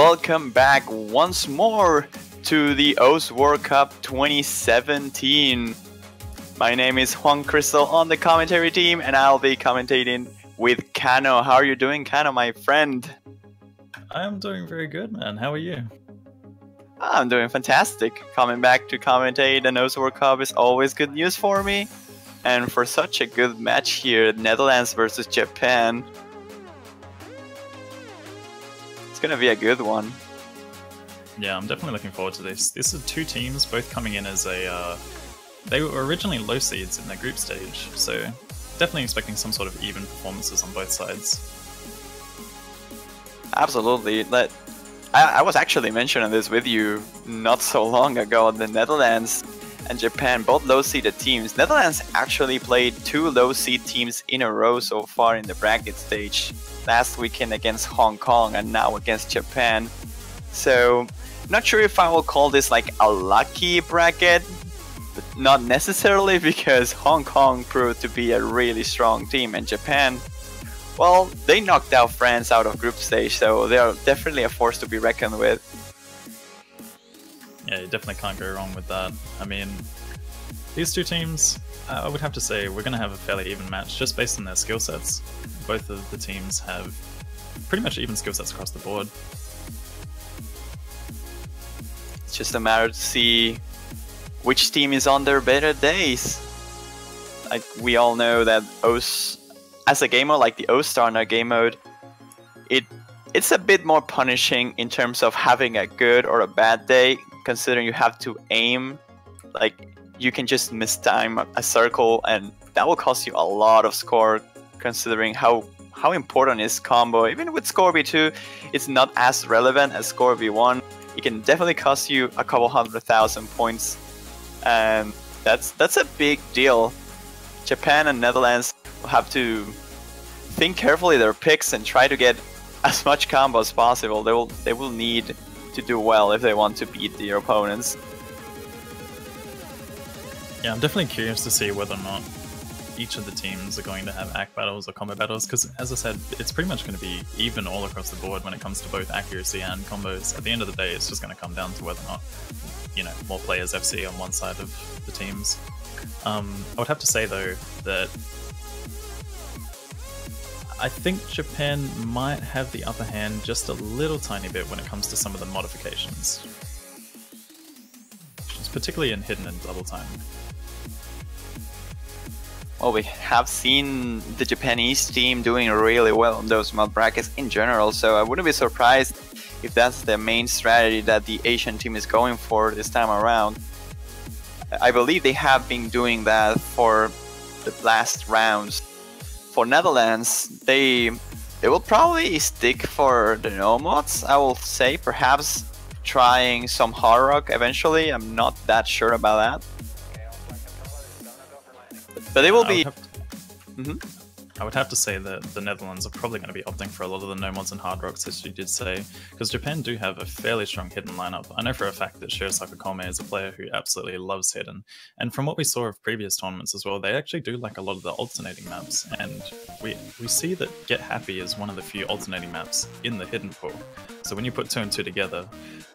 welcome back once more to the OS World Cup 2017. My name is Juan Crystal on the commentary team, and I'll be commentating with Kano. How are you doing, Kano, my friend? I'm doing very good, man. How are you? I'm doing fantastic. Coming back to commentate an OS World Cup is always good news for me. And for such a good match here, Netherlands versus Japan. It's gonna be a good one. Yeah, I'm definitely looking forward to this. This is two teams both coming in as a... they were originally low seeds in their group stage, so definitely expecting some sort of even performances on both sides. Absolutely. I was actually mentioning this with you not so long ago. The Netherlands and Japan, both low-seeded teams. Netherlands actually played two low-seed teams in a row so far in the bracket stage. Last weekend against Hong Kong and now against Japan. So, not sure if I will call this like a lucky bracket, but not necessarily, because Hong Kong proved to be a really strong team, and Japan, well, they knocked out France out of group stage, so they are definitely a force to be reckoned with. Yeah, you definitely can't go wrong with that. I mean, these two teams, I would have to say we're going to have a fairly even match just based on their skill sets. Both of the teams have pretty much even skill sets across the board. It's just a matter to see which team is on their better days. Like, we all know that OS, as a game mode, like the OS Star game mode, it's a bit more punishing in terms of having a good or a bad day, considering you have to aim. Like, you can just mistime a circle and that will cost you a lot of score, considering how important is combo. Even with Score B2, it's not as relevant as Score B1. It can definitely cost you a couple 100,000 points, and that's a big deal. Japan and Netherlands will have to think carefully their picks and try to get as much combo as possible. They will need to do well if they want to beat their opponents. Yeah, I'm definitely curious to see whether or not each of the teams are going to have ACC battles or combo battles, because as I said, it's pretty much going to be even all across the board when it comes to both accuracy and combos. At the end of the day, it's just going to come down to whether or not, you know, more players FC on one side of the teams. I would have to say though that I think Japan might have the upper hand just a little tiny bit when it comes to some of the modifications, particularly in hidden and double time. Well, we have seen the Japanese team doing really well in those mod brackets in general, so I wouldn't be surprised if that's the main strategy that the Asian team is going for this time around. I believe they have been doing that for the last rounds. For Netherlands, they will probably stick for the no mods, I will say, perhaps trying some hard rock eventually. I'm not that sure about that. But they will be... I would have to say that the Netherlands are probably going to be opting for a lot of the no mods and hard rocks, as you did say, because Japan do have a fairly strong hidden lineup. I know for a fact that Shirosaka is a player who absolutely loves hidden, and from what we saw of previous tournaments as well, they actually do like a lot of the alternating maps, and we see that Get Happy is one of the few alternating maps in the hidden pool. So when you put two and two together,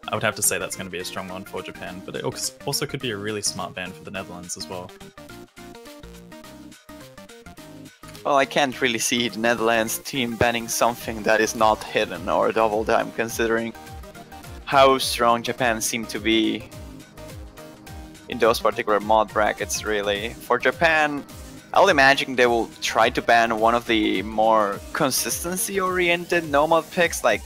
I would have to say that's going to be a strong one for Japan, but it also could be a really smart ban for the Netherlands as well. Well, I can't really see the Netherlands team banning something that is not hidden or double time, considering how strong Japan seemed to be in those particular mod brackets, really. For Japan, I would imagine they will try to ban one of the more consistency-oriented no-mod picks, like,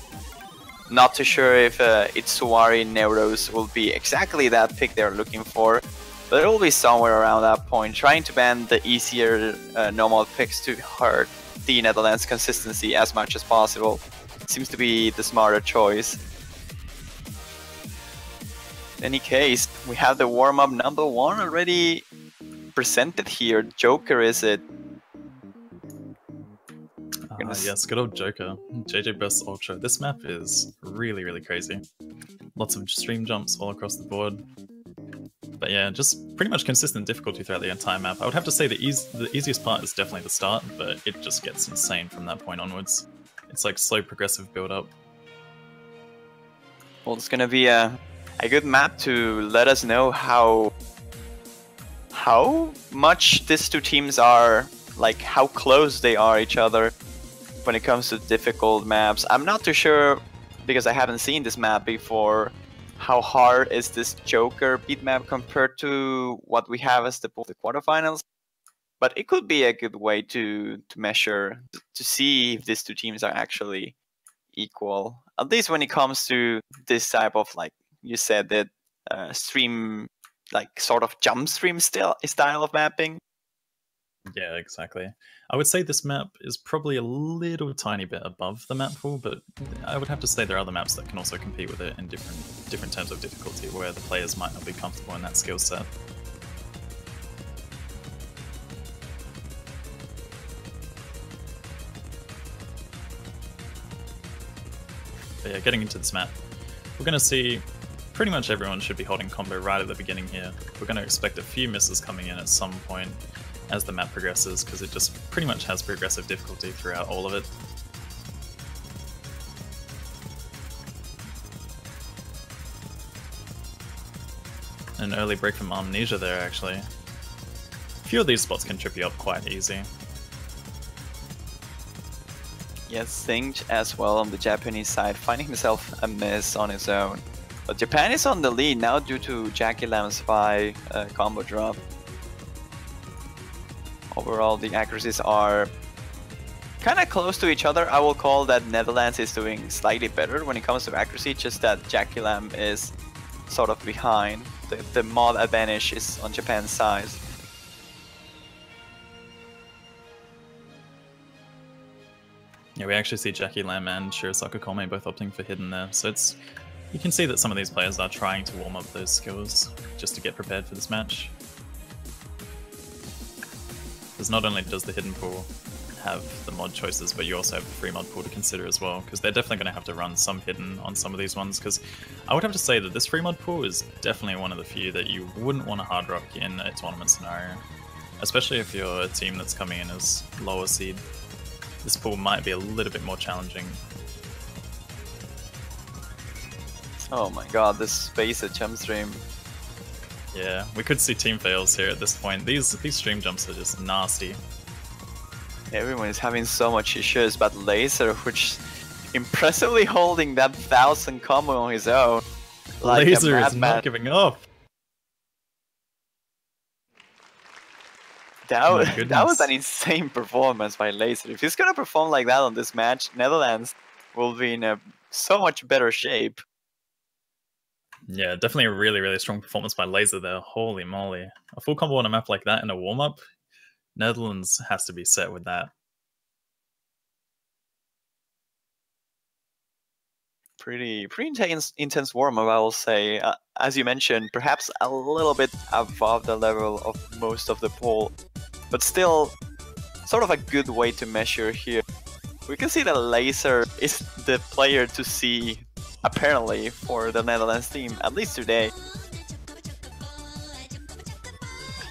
not too sure if Itsuwari Neuros will be exactly that pick they're looking for. But it will be somewhere around that point, trying to ban the easier no-mod picks to hurt the Netherlands' consistency as much as possible. Seems to be the smarter choice. In any case, we have the warm-up number 1 already presented here. Joker, is it? Yes, good old Joker. JJ Burst Ultra. This map is really, really crazy. Lots of stream jumps all across the board. But yeah, just pretty much consistent difficulty throughout the entire map. I would have to say the easiest part is definitely the start, but it just gets insane from that point onwards. It's like slow progressive build up. Well, it's gonna be a good map to let us know how much these two teams are, like how close they are each other when it comes to difficult maps. I'm not too sure, because I haven't seen this map before, how hard is this Joker beat map compared to what we have as the quarterfinals. But it could be a good way to measure, to see if these two teams are actually equal, at least when it comes to this type of, like you said, that stream, like sort of jump stream style of mapping. Yeah, exactly. I would say this map is probably a little tiny bit above the map pool, but I would have to say there are other maps that can also compete with it in different terms of difficulty, where the players might not be comfortable in that skill set. But yeah, getting into this map, we're going to see pretty much everyone should be holding combo right at the beginning here. We're going to expect a few misses coming in at some point as the map progresses, because it just pretty much has progressive difficulty throughout all of it. An early break from Amnesia there, actually. A few of these spots can trip you up quite easy. Yes, Singed as well on the Japanese side, finding himself a miss on his own. But Japan is on the lead now due to Jackie Lam's spy combo drop. Overall, the accuracies are kind of close to each other. I will call that Netherlands is doing slightly better when it comes to accuracy, just that Jackie Lam is sort of behind. The mod advantage is on Japan's side. Yeah, we actually see Jackie Lam and Shirosaka Kome both opting for hidden there, so you can see that some of these players are trying to warm up those skills just to get prepared for this match. Because not only does the hidden pool have the mod choices, but you also have the free mod pool to consider as well, because they're definitely going to have to run some hidden on some of these ones, because I would have to say that this free mod pool is definitely one of the few that you wouldn't want to hard rock in a tournament scenario, especially if you're a team that's coming in as lower seed. This pool might be a little bit more challenging. Oh my god, this space at jump stream. Yeah, we could see team fails here at this point. These stream jumps are just nasty. Everyone is having so much issues, but Laser, which impressively holding that 1000 combo on his own. Like Laser is not giving up. That was an insane performance by Laser. If he's gonna perform like that on this match, Netherlands will be in so much better shape. Yeah, definitely a really, really strong performance by Laser there. Holy moly. A full combo on a map like that in a warm-up? Netherlands has to be set with that. Pretty intense warm-up, I will say. As you mentioned, perhaps a little bit above the level of most of the pool, but still sort of a good way to measure here. We can see that Laser is the player to see, apparently, for the Netherlands team, at least today.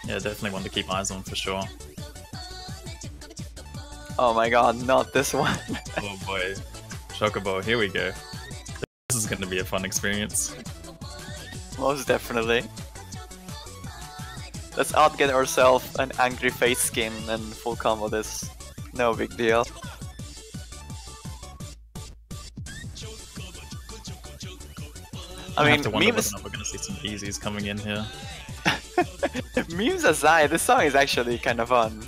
Yeah, definitely one to keep eyes on for sure. Oh my god, not this one. Oh boy. Chocobo, here we go. This is going to be a fun experience. Most definitely. Let's outget ourselves an angry face skin and full combo this. No big deal. I mean, memes... we're going to see some easies coming in here. Memes aside, this song is actually kind of fun.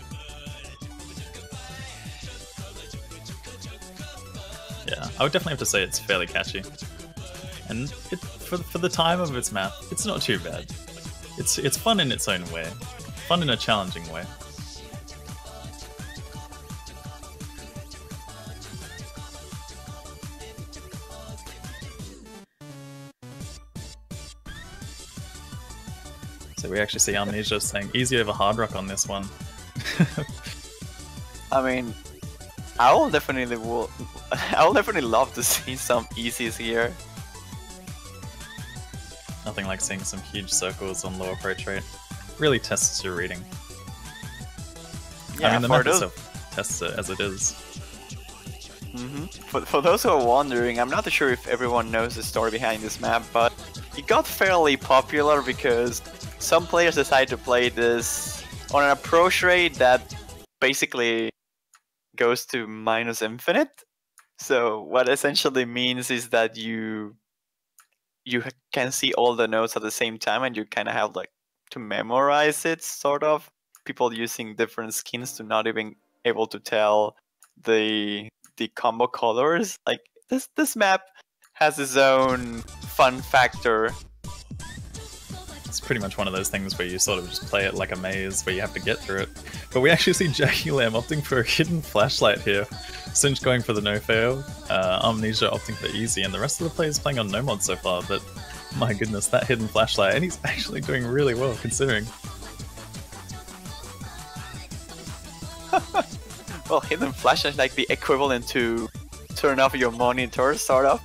Yeah, I would definitely have to say it's fairly catchy. And for the time of its map, it's not too bad. It's fun in its own way. Fun in a challenging way. So we actually see Amnesia saying easy over hard rock on this one. I mean, I will definitely love to see some easies here. Nothing like seeing some huge circles on low approach rate. Really tests your reading. Yeah, I mean, the map itself tests it as it is. For those who are wondering, I'm not sure if everyone knows the story behind this map, but it got fairly popular because some players decided to play this on an approach rate that basically goes to minus infinite. So what essentially means is that you can see all the nodes at the same time, and you kind of have like to memorize it, sort of. People using different skins to not even able to tell the combo colors. Like this map has its own fun factor. It's pretty much one of those things where you sort of just play it like a maze where you have to get through it. But we actually see Jackie Lamb opting for a hidden flashlight here. Cinch going for the no fail, Amnesia opting for easy, and the rest of the players playing on no mod so far, but my goodness, that hidden flashlight, and he's actually doing really well considering. Well, hidden flashlight is like the equivalent to turn off your monitor, sort of.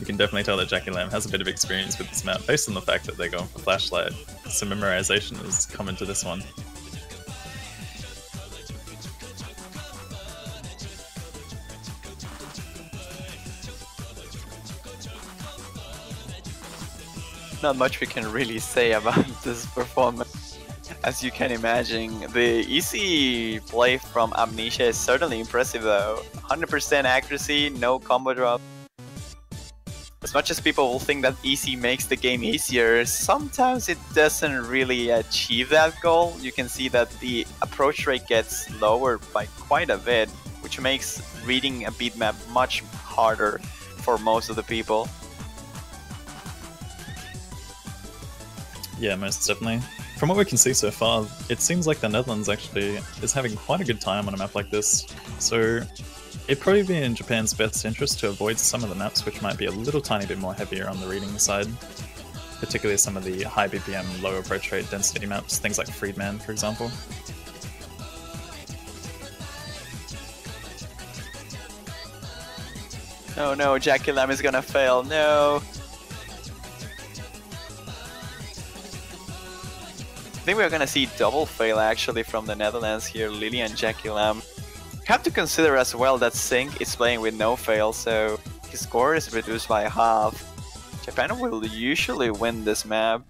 You can definitely tell that Jackie Lamb has a bit of experience with this map based on the fact that they're going for flashlight. Some memorization has come into this one. Not much we can really say about this performance. As you can imagine, the easy play from Amnesia is certainly impressive though. 100% accuracy, no combo drop. As much as people will think that easy makes the game easier, sometimes it doesn't really achieve that goal. You can see that the approach rate gets lowered by quite a bit, which makes reading a beatmap much harder for most of the people. Yeah, most definitely. From what we can see so far, it seems like the Netherlands actually is having quite a good time on a map like this. So it'd probably be in Japan's best interest to avoid some of the maps which might be a little tiny bit more heavier on the reading side. Particularly some of the high BPM, low approach rate density maps, things like Freedman, for example. Oh no, Jackie Lamb is gonna fail, no! I think we're gonna see double fail actually from the Netherlands here, Lily and Jackie Lamb. Have to consider as well that Sync is playing with no fail, so his score is reduced by half. Japan will usually win this map,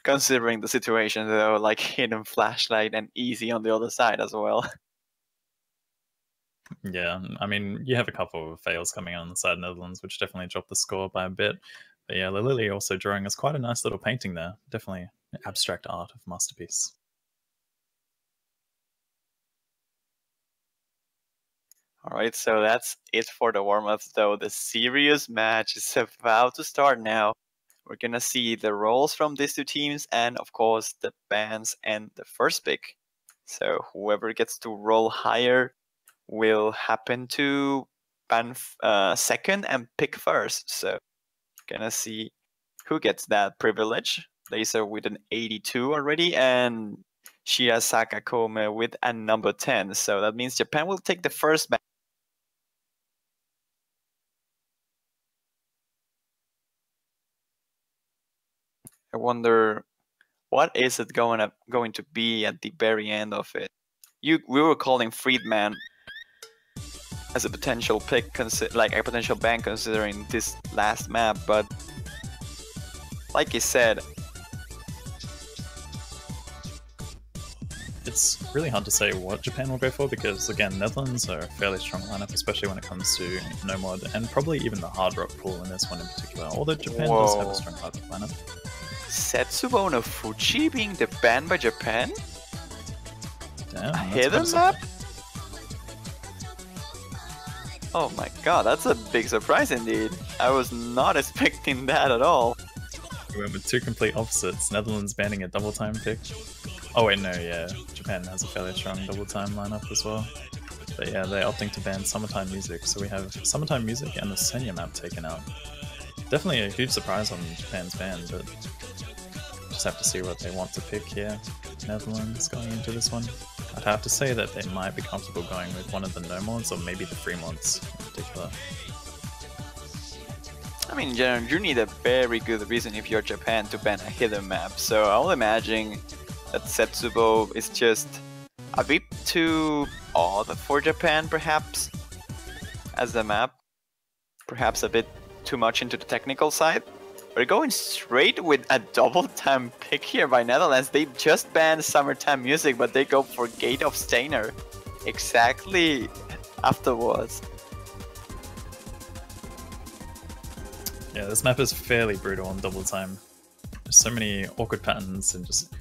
considering the situation though, like hidden flashlight and easy on the other side as well. Yeah, I mean, you have a couple of fails coming on the side of Netherlands, which definitely dropped the score by a bit. But yeah, Lily also drawing us quite a nice little painting there. Definitely abstract art of masterpiece. Alright, so that's it for the warm-ups though. The serious match is about to start now. We're gonna see the roles from these two teams and of course the bans and the first pick. So whoever gets to roll higher will happen to ban second and pick first. So gonna see who gets that privilege. Laser with an 82 already, and Shiasaka Kome with a number 10. So that means Japan will take the first ban. I wonder what is it going to be at the very end of it. We were calling Freedman as a potential pick, like a potential ban considering this last map, but like I said, it's really hard to say what Japan will go for because, again, Netherlands are a fairly strong lineup, especially when it comes to no mod and probably even the hard rock pool in this one in particular, although Japan does have a strong hard rock lineup. Setsubo no Fuji being the ban by Japan? Damn, a hidden map? Oh my god, that's a big surprise indeed. I was not expecting that at all. We went with two complete opposites, Netherlands banning a double time pick. Oh wait, no, yeah, Japan has a fairly strong double time lineup as well. But yeah, they're opting to ban Summertime Music, so we have Summertime Music and the Senya map taken out. Definitely a huge surprise on Japan's ban, but just have to see what they want to pick here. Netherlands going into this one. I'd have to say that they might be comfortable going with one of the no mods or maybe the free mods in particular. I mean, in general, you need a very good reason if you're Japan to ban a hidden map, so I'll imagine that Setsubo is just a bit too odd for Japan, perhaps, as a map. Perhaps a bit too much into the technical side. We're going straight with a double time pick here by Netherlands. They just banned summertime music, but they go for Gate of Stainer exactly afterwards. Yeah, this map is fairly brutal on double time. There's so many awkward patterns and just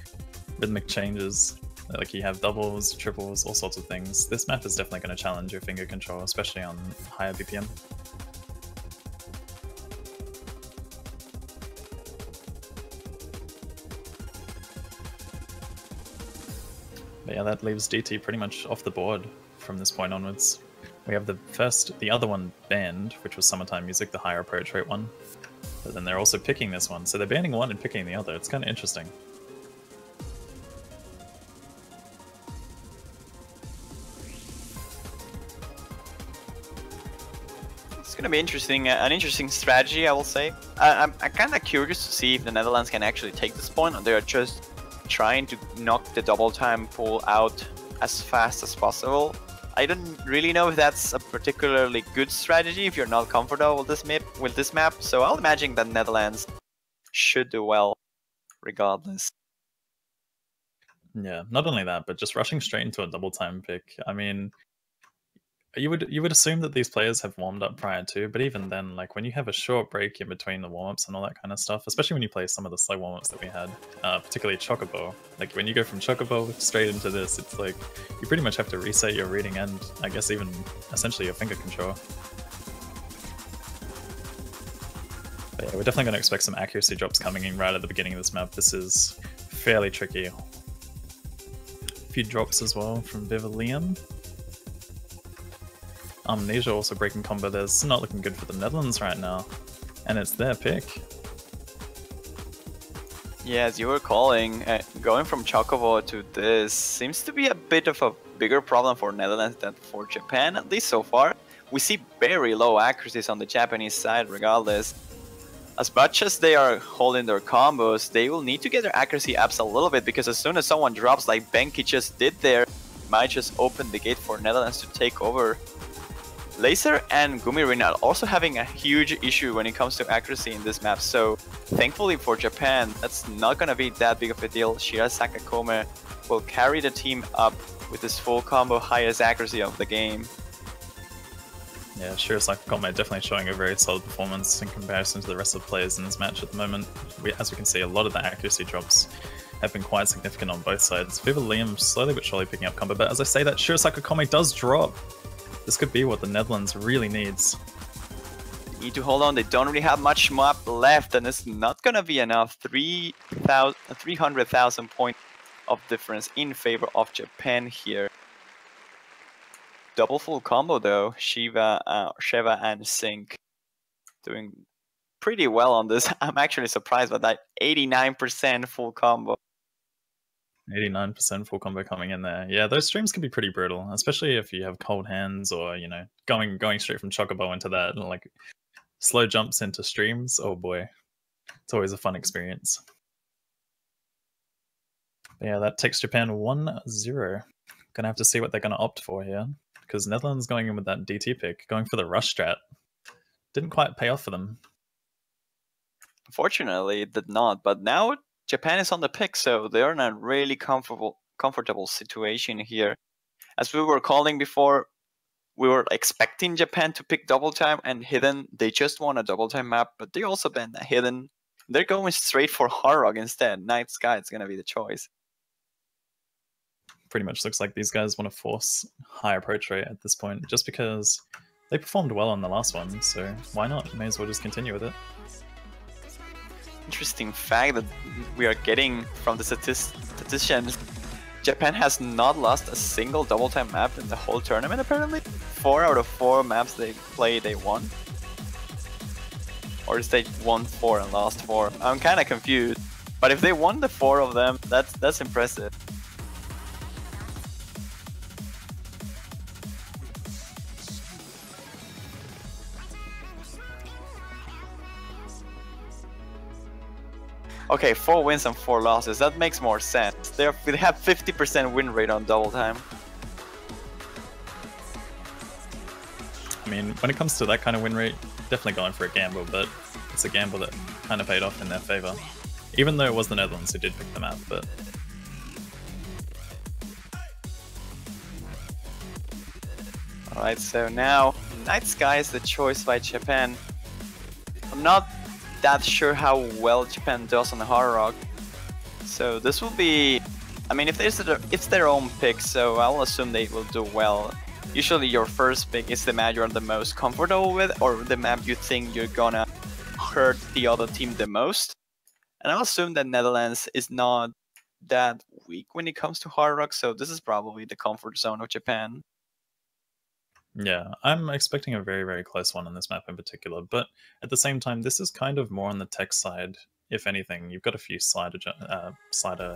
rhythmic changes. Like you have doubles, triples, all sorts of things. This map is definitely going to challenge your finger control, especially on higher BPM. But yeah, that leaves DT pretty much off the board from this point onwards. We have the other one banned, which was Summertime Music, the higher approach rate one. But then they're also picking this one, so they're banning one and picking the other. It's kind of interesting. It's gonna be interesting, an interesting strategy, I will say. I'm kind of curious to see if the Netherlands can actually take this point, or they're just trying to knock the double time pool out as fast as possible. I don't really know if that's a particularly good strategy if you're not comfortable with this map. So I'll imagine that Netherlands should do well regardless. Yeah, not only that, but just rushing straight into a double time pick. I mean, you would assume that these players have warmed up prior to, but even then, like when you have a short break in between the warm-ups and all that kind of stuff, especially when you play some of the slow warm-ups that we had, particularly Chocobo, like when you go from Chocobo straight into this, it's like you pretty much have to reset your reading and I guess even essentially your finger control. But yeah, we're definitely going to expect some accuracy drops coming in right at the beginning of this map. This is fairly tricky. A few drops as well from Vivalium. Amnesia also breaking combo. There's not looking good for the Netherlands right now, and it's their pick. Yeah, as you were calling, going from Chocobo to this seems to be a bit of a bigger problem for Netherlands than for Japan, at least so far. We see very low accuracies on the Japanese side regardless. As much as they are holding their combos, they will need to get their accuracy ups a little bit, because as soon as someone drops like Benki just did there, might just open the gate for Netherlands to take over. Laser and Gumirin are also having a huge issue when it comes to accuracy in this map, so thankfully for Japan, that's not gonna be that big of a deal. Shirasaka Kome will carry the team up with his full combo highest accuracy of the game. Yeah, Shirasaka Kome definitely showing a very solid performance in comparison to the rest of the players in this match at the moment. As we can see, a lot of the accuracy drops have been quite significant on both sides. Viva Liam slowly but surely picking up combo, but as I say that, Shirasaka Kome does drop. This could be what the Netherlands really needs. They need to hold on, they don't really have much map left, and it's not gonna be enough. 300,000 points of difference in favor of Japan here. Double full combo though, Sheva and Sync doing pretty well on this. I'm actually surprised by that 89% full combo. 89% full combo coming in there. Yeah, those streams can be pretty brutal, especially if you have cold hands or, you know, going straight from Chocobo into that, like slow jumps into streams. Oh boy, it's always a fun experience. But yeah, that takes Japan 1-0. Gonna have to see what they're gonna opt for here, because Netherlands going in with that DT pick, going for the rush strat, didn't quite pay off for them. Unfortunately, it did not, but now Japan is on the pick, so they're in a really comfortable situation here. As we were calling before, we were expecting Japan to pick double time and hidden. They just won a double time map, but they also banned a hidden. They're going straight for Hard Rock instead. Night Sky is going to be the choice. Pretty much looks like these guys want to force high approach rate at this point, just because they performed well on the last one, so why not? May as well just continue with it. Interesting fact that we are getting from the statisticians. Japan has not lost a single double time map in the whole tournament apparently. 4 out of 4 maps they played, they won. Or is they won 4 and lost 4? I'm kind of confused. But if they won the 4 of them, that's impressive. Okay, 4 wins and 4 losses. That makes more sense. They have 50% win rate on double time. I mean, when it comes to that kind of win rate, definitely going for a gamble, but it's a gamble that kind of paid off in their favor. Even though it was the Netherlands who did pick the map, but... Alright, so now Night Sky is the choice by Japan. I'm not that sure how well Japan does on the Hard Rock. So this will be... I mean, if it's their own pick, so I'll assume they will do well. Usually your first pick is the map you're the most comfortable with, or the map you think you're gonna hurt the other team the most. And I'll assume that Netherlands is not that weak when it comes to Hard Rock, so this is probably the comfort zone of Japan. Yeah, I'm expecting a very, very close one on this map in particular, but at the same time, this is kind of more on the tech side. If anything, you've got a few slider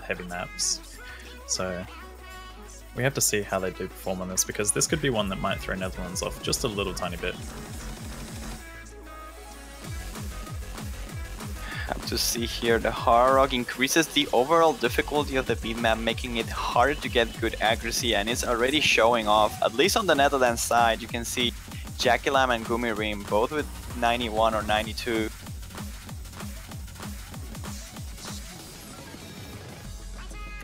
heavy maps, so we have to see how they do perform on this, because this could be one that might throw Netherlands off just a little tiny bit. Have to see here, the Hard Rock increases the overall difficulty of the beatmap, making it harder to get good accuracy, and it's already showing off. At least on the Netherlands side, you can see Jackie Lam and Gumirim both with 91 or 92.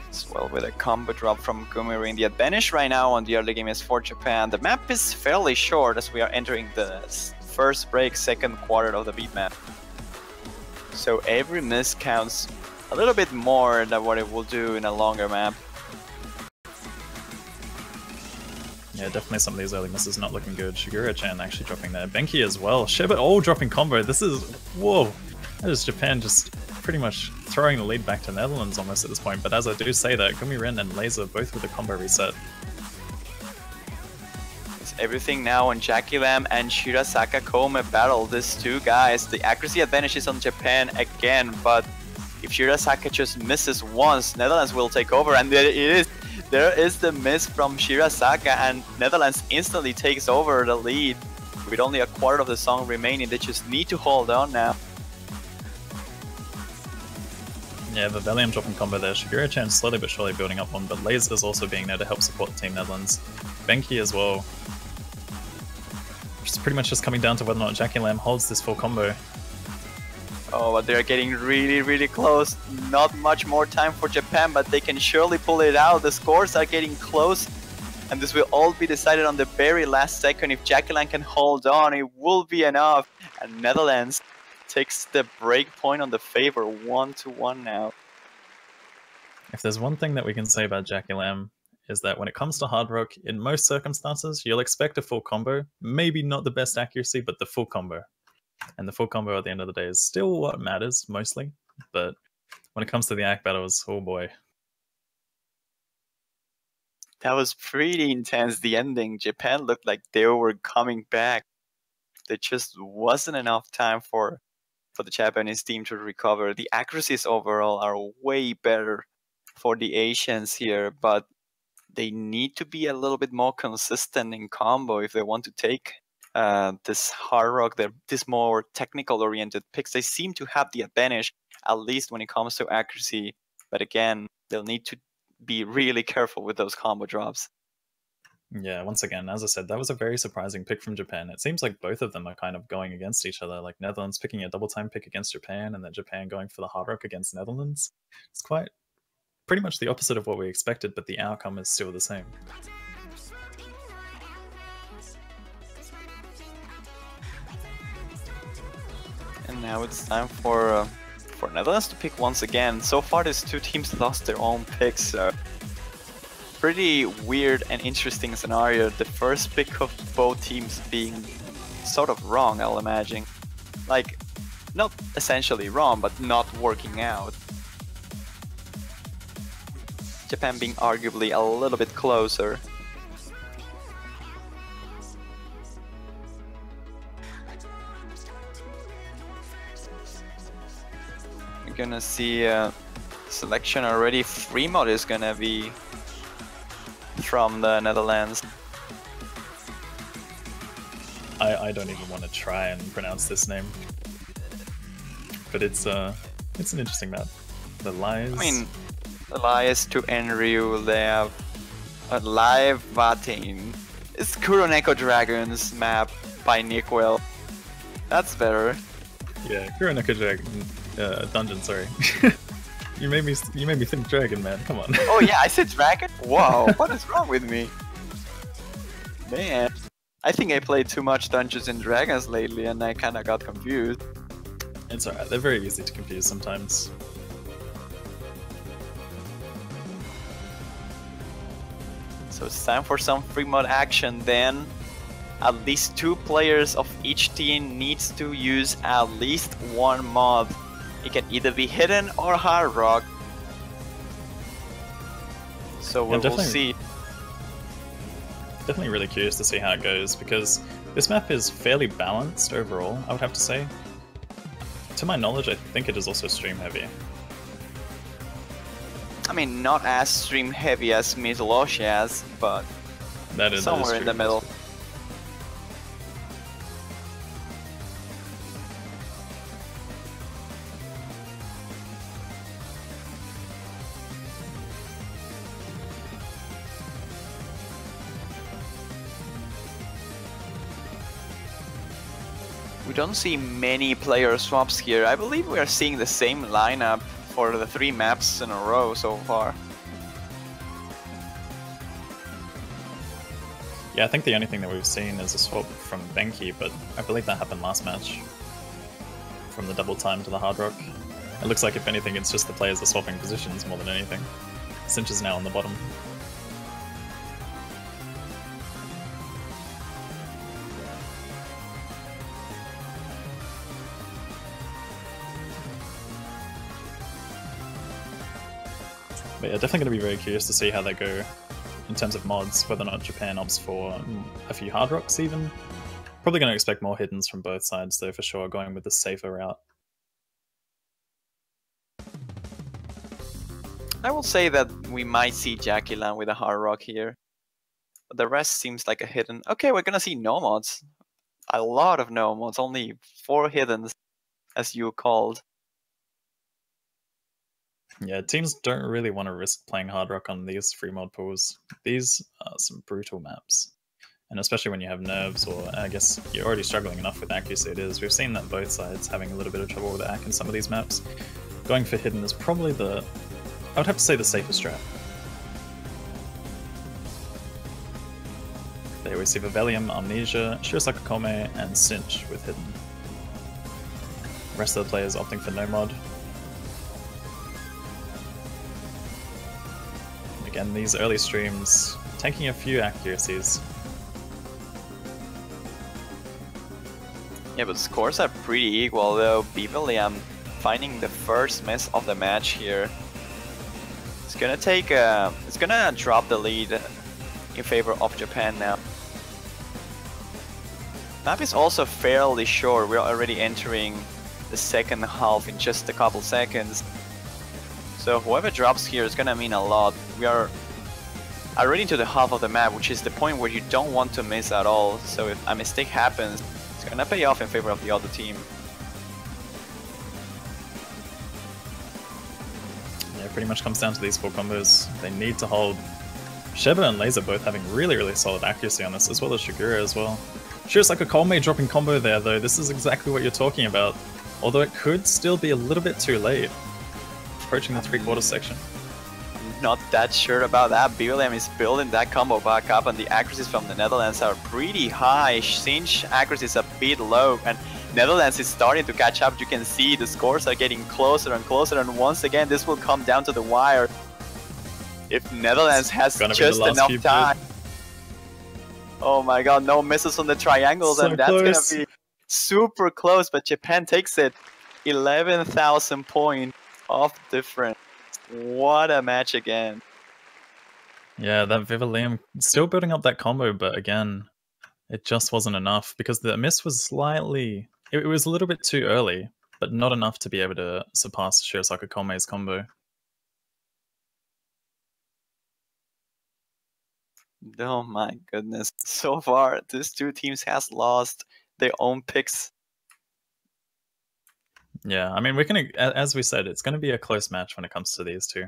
As well with a combo drop from Gumirim. The advantage right now on the early game is for Japan. The map is fairly short as we are entering the first break, second quarter of the beatmap. So every miss counts a little bit more than what it will do in a longer map. Yeah, definitely some of these early misses not looking good. Shiguro-chan actually dropping there. Benki as well. Shebet all dropping combo. This is... whoa! That is Japan just pretty much throwing the lead back to Netherlands almost at this point. But as I do say that, Gumirin and Laser both with a combo reset. Everything now on Jackie Lam and Shirasaka Kome battle. These two guys, the accuracy advantage is on Japan again, but if Shirasaka just misses once, Netherlands will take over, and there it is. There is the miss from Shirasaka, and Netherlands instantly takes over the lead. With only a quarter of the song remaining, they just need to hold on now. Yeah, the Valium dropping combo there. Shiguro-chan slowly but surely building up one, but Laser's also being there to help support Team Netherlands. Benki as well. It's pretty much just coming down to whether or not Jackie Lam holds this full combo. Oh, but they're getting really, really close. Not much more time for Japan, but they can surely pull it out. The scores are getting close, and this will all be decided on the very last second. If Jackie Lam can hold on, it will be enough. And Netherlands takes the break point on the favor, 1-1 now. If there's one thing that we can say about Jackie Lam, is that when it comes to Hard Rock, in most circumstances, you'll expect a full combo. Maybe not the best accuracy, but the full combo. And the full combo at the end of the day is still what matters, mostly. But when it comes to the ACK battles, oh boy. That was pretty intense, the ending. Japan looked like they were coming back. There just wasn't enough time for the Japanese team to recover. The accuracies overall are way better for the Asians here, but they need to be a little bit more consistent in combo if they want to take this Hard Rock, this more technical oriented picks. They seem to have the advantage, at least when it comes to accuracy. But again, they'll need to be really careful with those combo drops. Yeah, once again, as I said, that was a very surprising pick from Japan. It seems like both of them are kind of going against each other, like Netherlands picking a double time pick against Japan, and then Japan going for the Hard Rock against Netherlands. It's quite pretty much the opposite of what we expected, but the outcome is still the same. And now it's time for Netherlands to pick once again. So far, these two teams lost their own picks. So pretty weird and interesting scenario. The first pick of both teams being sort of wrong, I'll imagine. Like, not essentially wrong, but not working out. Japan being arguably a little bit closer. We're gonna see selection already. Fremont is gonna be from the Netherlands. I don't even want to try and pronounce this name, but it's It's an interesting map. The lies. I mean, Elias to Enryu, they have a live Vatin. It's Kuroneko Dragons map by Nickwell. That's better. Yeah, Kuroneko Dragon dungeon. Sorry, you made me think dragon, man. Come on. Oh yeah, I said dragon. Wow, what is wrong with me? Man, I think I played too much Dungeons and Dragons lately, and I kind of got confused. It's alright. They're very easy to confuse sometimes. So it's time for some free mod action then. At least 2 players of each team needs to use at least 1 mod. It can either be hidden or hard rock. So we will see. Definitely really curious to see how it goes, because this map is fairly balanced overall, I would have to say. To my knowledge, I think it is also stream heavy. I mean, not as stream heavy as Mythologia's, but that is somewhere in the middle. We don't see many player swaps here. I believe we are seeing the same lineup for the 3 maps in a row so far. Yeah, I think the only thing that we've seen is a swap from Benki, but I believe that happened last match. From the double time to the hard rock. It looks like, if anything, it's just the players are swapping positions more than anything. Cinch is now on the bottom. But yeah, definitely going to be very curious to see how they go in terms of mods, whether or not Japan opts for a few hard rocks even. Probably going to expect more hiddens from both sides though, for sure, going with the safer route. I will say that we might see Jackie Lan with a hard rock here. But the rest seems like a hidden. Okay, we're gonna see no mods. A lot of no mods, only 4 hiddens, as you called. Yeah, teams don't really want to risk playing hard rock on these free mod pools. These are some brutal maps. And especially when you have nerves, or I guess you're already struggling enough with accuracy it is. We've seen that both sides having a little bit of trouble with ACC in some of these maps. Going for hidden is probably I would have to say the safest strat. There we see Vivelium, Amnesia, Shirosaka Kome, and Cinch with hidden. The rest of the players opting for no mod. Again, these early streams taking a few accuracies. Yeah, but scores are pretty equal though. Vivelium finding the first miss of the match here. It's gonna take it's gonna drop the lead in favor of Japan now. Map is also fairly short. We're already entering the second half in just a couple seconds. So whoever drops here is gonna mean a lot. We are already into the half of the map, which is the point where you don't want to miss at all. So if a mistake happens, it's gonna pay off in favor of the other team. Yeah, it pretty much comes down to these 4 combos. They need to hold. Sheba and Laser both having really solid accuracy on this, as well as Shigura as well. Shirosaka Kome dropping combo there though. This is exactly what you're talking about. Although it could still be a little bit too late. Approaching the 3/4 section. I'm not that sure about that. Vivelium is building that combo back up, and the accuracies from the Netherlands are pretty high. Cinch accuracy is a bit low, and Netherlands is starting to catch up. You can see the scores are getting closer and closer, and once again this will come down to the wire. If Netherlands has just enough time. Oh my god, no misses on the triangles, and that's gonna be super close, but Japan takes it. 11,000 points off difference. What a match again. Yeah, that Vivelium still building up that combo, but again, it just wasn't enough because the miss was slightly... It was a little bit too early, but not enough to be able to surpass Shirosaka Kome's combo. Oh my goodness. So far, these 2 teams has lost their own picks. Yeah, I mean, we're gonna, as we said, it's gonna be a close match when it comes to these two.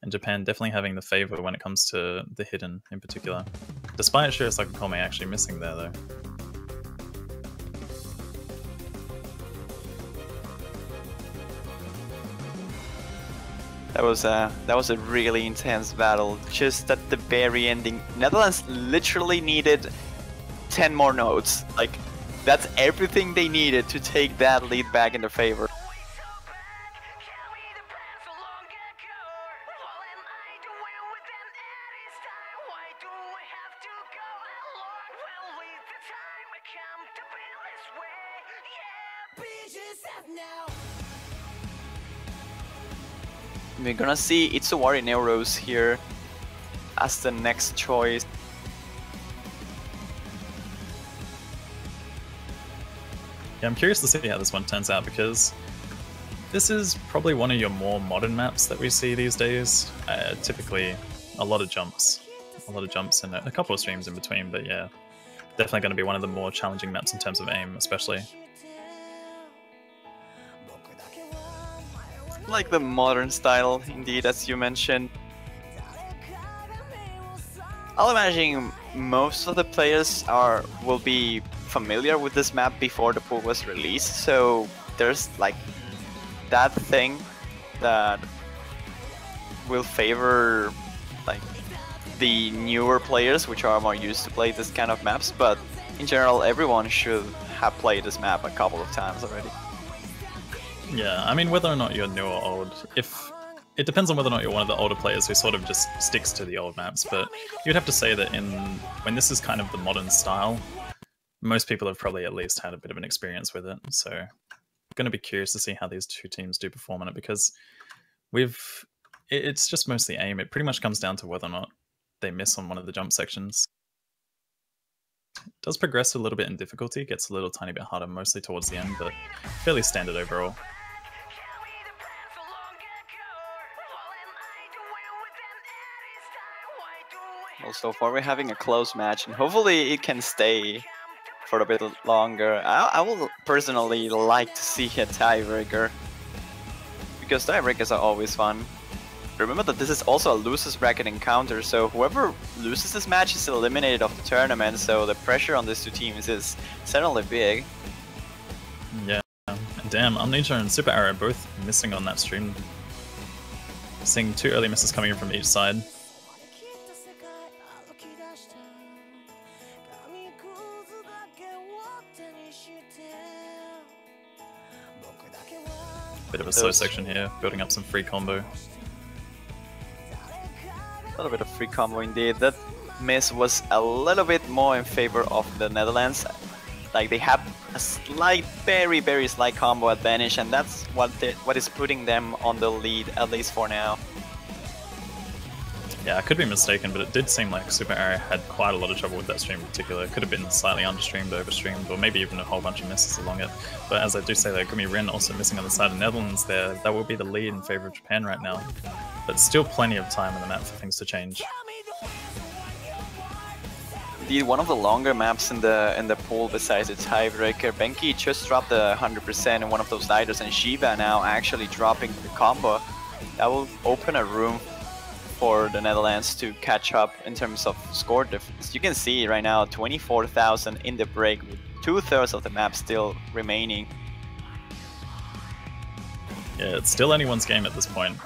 And Japan definitely having the favor when it comes to the hidden in particular. Despite Shirosaki Kome actually missing there though. That was a really intense battle. Just at the very ending, Netherlands literally needed 10 more nodes. Like, that's everything they needed to take that lead back in their favor. We're gonna see Itsawari Neuros here as the next choice. Yeah, I'm curious to see how this one turns out because this is probably one of your more modern maps that we see these days. Typically, a lot of jumps and a couple of streams in between, but yeah, definitely going to be one of the more challenging maps in terms of aim, especially. Like the modern style, indeed, as you mentioned. I'll imagine most of the players will be familiar with this map before the pool was released, so there's like that thing that will favor like the newer players, which are more used to play this kind of maps, but in general everyone should have played this map a couple of times already. Yeah, I mean, whether or not you're new or old, it depends on whether or not you're one of the older players who sort of just sticks to the old maps, but you'd have to say that when this is kind of the modern style, most people have probably at least had a bit of an experience with it, so I'm going to be curious to see how these two teams do perform on it, because it's just mostly aim. It pretty much comes down to whether or not they miss on one of the jump sections. It does progress a little bit in difficulty, gets a little tiny bit harder mostly towards the end, but fairly standard overall. Well, so far we're having a close match, and hopefully it can stay for a bit longer. I will personally like to see a tiebreaker, because tiebreakers are always fun. Remember that this is also a losers bracket encounter, so whoever loses this match is eliminated of the tournament, so the pressure on these two teams is certainly big. Yeah, damn, Amnesia and Super Arrow both missing on that stream. Seeing two early misses coming in from each side. Bit of a slow section here, building up some free combo. A little bit of free combo indeed. That miss was a little bit more in favor of the Netherlands. Like, they have a slight, very, very slight combo advantage, and that's what is putting them on the lead, at least for now. Yeah, I could be mistaken, but it did seem like Super Arrow had quite a lot of trouble with that stream in particular. It could have been slightly understreamed, overstreamed, or maybe even a whole bunch of misses along it. But as I do say that, Gumi Rin also missing on the side of Netherlands there, that will be the lead in favor of Japan right now. But still plenty of time on the map for things to change. Indeed, one of the longer maps in the pool besides the tiebreaker. Benki just dropped the 100% in one of those lighters, and Shiva now actually dropping the combo. That will open a room for the Netherlands to catch up in terms of score difference. You can see right now 24,000 in the break, with 2/3 of the map still remaining. Yeah, it's still anyone's game at this point.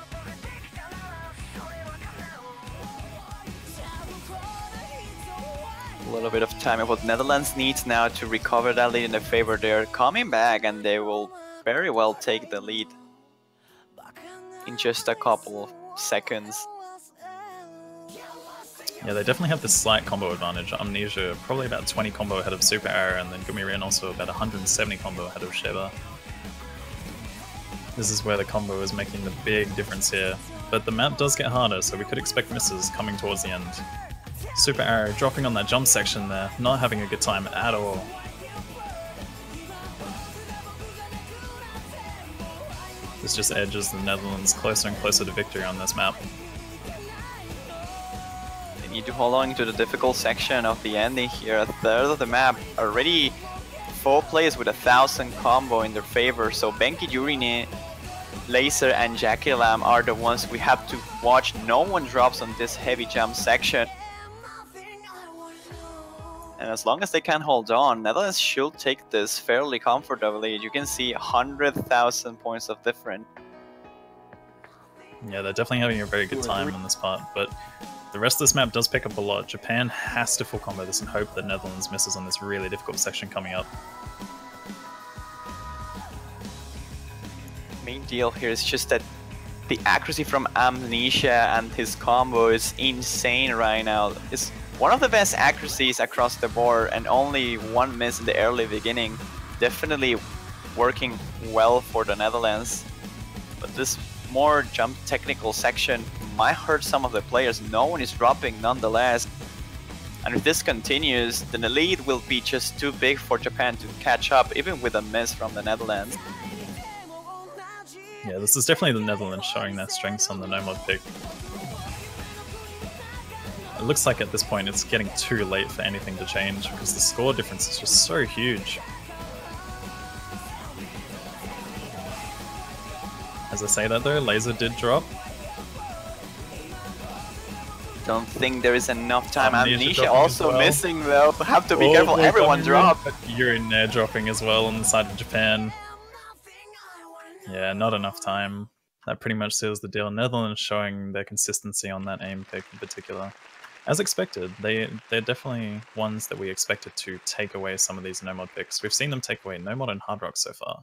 A little bit of time of what Netherlands needs now to recover that lead in their favor. They're coming back, and they will very well take the lead in just a couple of seconds. Yeah, they definitely have this slight combo advantage. Amnesia probably about 20 combo ahead of Super Arrow, and then Gumirin also about 170 combo ahead of Sheva. This is where the combo is making the big difference here. But the map does get harder, so we could expect misses coming towards the end. Super Arrow dropping on that jump section there, not having a good time at all. This just edges the Netherlands closer and closer to victory on this map. They need to hold on to the difficult section of the ending here. A third of the map already 4 players with 1,000 combo in their favor, so Benki Yurini, Laser and Jackie Lam are the ones we have to watch. No one drops on this heavy jump section. And as long as they can hold on, Netherlands should take this fairly comfortably. You can see 100,000 points of difference. Yeah, they're definitely having a very good time on this part, but the rest of this map does pick up a lot. Japan has to full combo this and hope that Netherlands misses on this really difficult section coming up. Main deal here is just that the accuracy from Amnesia and his combo is insane right now. It's one of the best accuracies across the board, and only one miss in the early beginning. Definitely working well for the Netherlands. But this more jump technical section might hurt some of the players. No one is dropping nonetheless. And if this continues, then the lead will be just too big for Japan to catch up, even with a miss from the Netherlands. Yeah, this is definitely the Netherlands showing their strengths on the no mod pick. It looks like at this point it's getting too late for anything to change because the score difference is just so huge. As I say that though, Laser did drop. Don't think there is enough time. Amnesia also well. Missing though. Have to be careful, everyone dropped. You're in there dropping as well on the side of Japan. Yeah, not enough time. That pretty much seals the deal. Netherlands showing their consistency on that aim pick in particular. As expected, they're definitely ones that we expected to take away some of these no-mod picks. We've seen them take away no-mod and hard rock so far.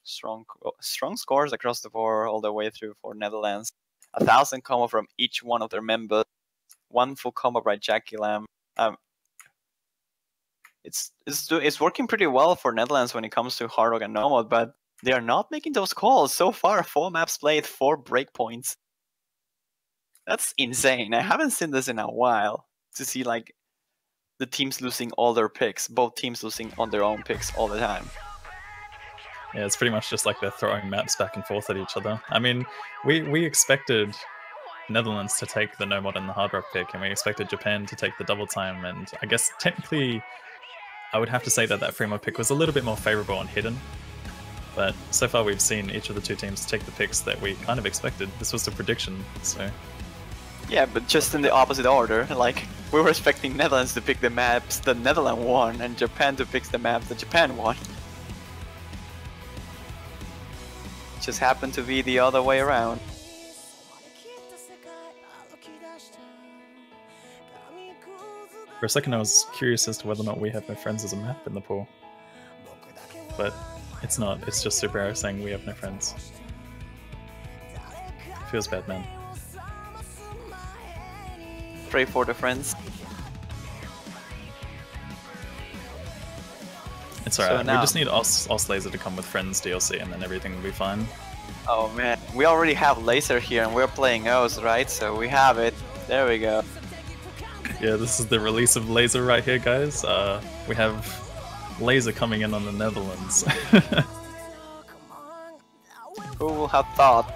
Strong scores across the board all the way through for Netherlands. 1,000 combo from each one of their members. 1 full combo by Jackie Lam. It's working pretty well for Netherlands when it comes to hard rock and no-mod, but they are not making those calls. So far, 4 maps played, 4 breakpoints. That's insane. I haven't seen this in a while, to see like the teams losing all their picks, both teams losing on their own picks all the time. Yeah, it's pretty much just like they're throwing maps back and forth at each other. I mean, we expected Netherlands to take the no-mod and the hard rock pick, and we expected Japan to take the double time, and I guess technically I would have to say that that free mod pick was a little bit more favorable on hidden. But so far we've seen each of the two teams take the picks that we kind of expected. This was the prediction, so... Yeah, but just in the opposite order. Like, we were expecting Netherlands to pick the maps the Netherlands won, and Japan to pick the maps that Japan won. It just happened to be the other way around. For a second I was curious as to whether or not we have no friends as a map in the pool. But it's not, it's just Super Arrow saying we have no friends. Feels bad, man. Pray for the friends. It's alright, we just need Os Laser to come with Friends DLC and then everything will be fine. Oh man, we already have Laser here and we're playing O's, right? So we have it. There we go. Yeah, this is the release of Laser right here, guys. We have Laser coming in on the Netherlands. Who will have thought?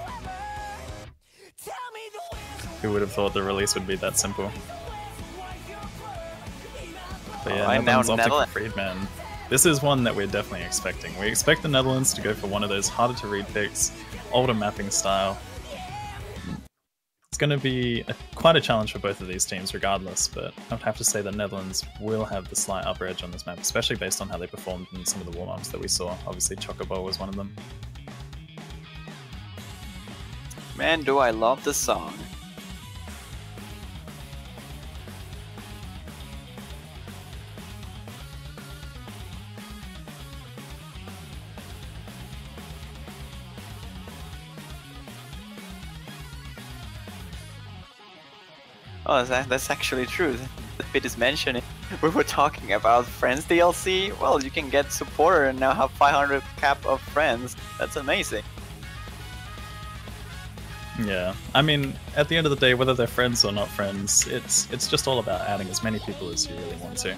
Who would have thought the release would be that simple? But yeah, right, Netherlands opting for Friedman. This is one that we're definitely expecting. We expect the Netherlands to go for one of those harder to read picks, older mapping style. It's going to be quite a challenge for both of these teams regardless, but I would have to say that Netherlands will have the slight upper edge on this map, especially based on how they performed in some of the warm-ups that we saw. Obviously Chocobo was one of them. Man, do I love this song. Oh, that's actually true. The bit is mentioning. We were talking about Friends DLC. Well, you can get supporter and now have 500 cap of friends. That's amazing. Yeah, I mean, at the end of the day, whether they're friends or not friends, it's just all about adding as many people as you really want to.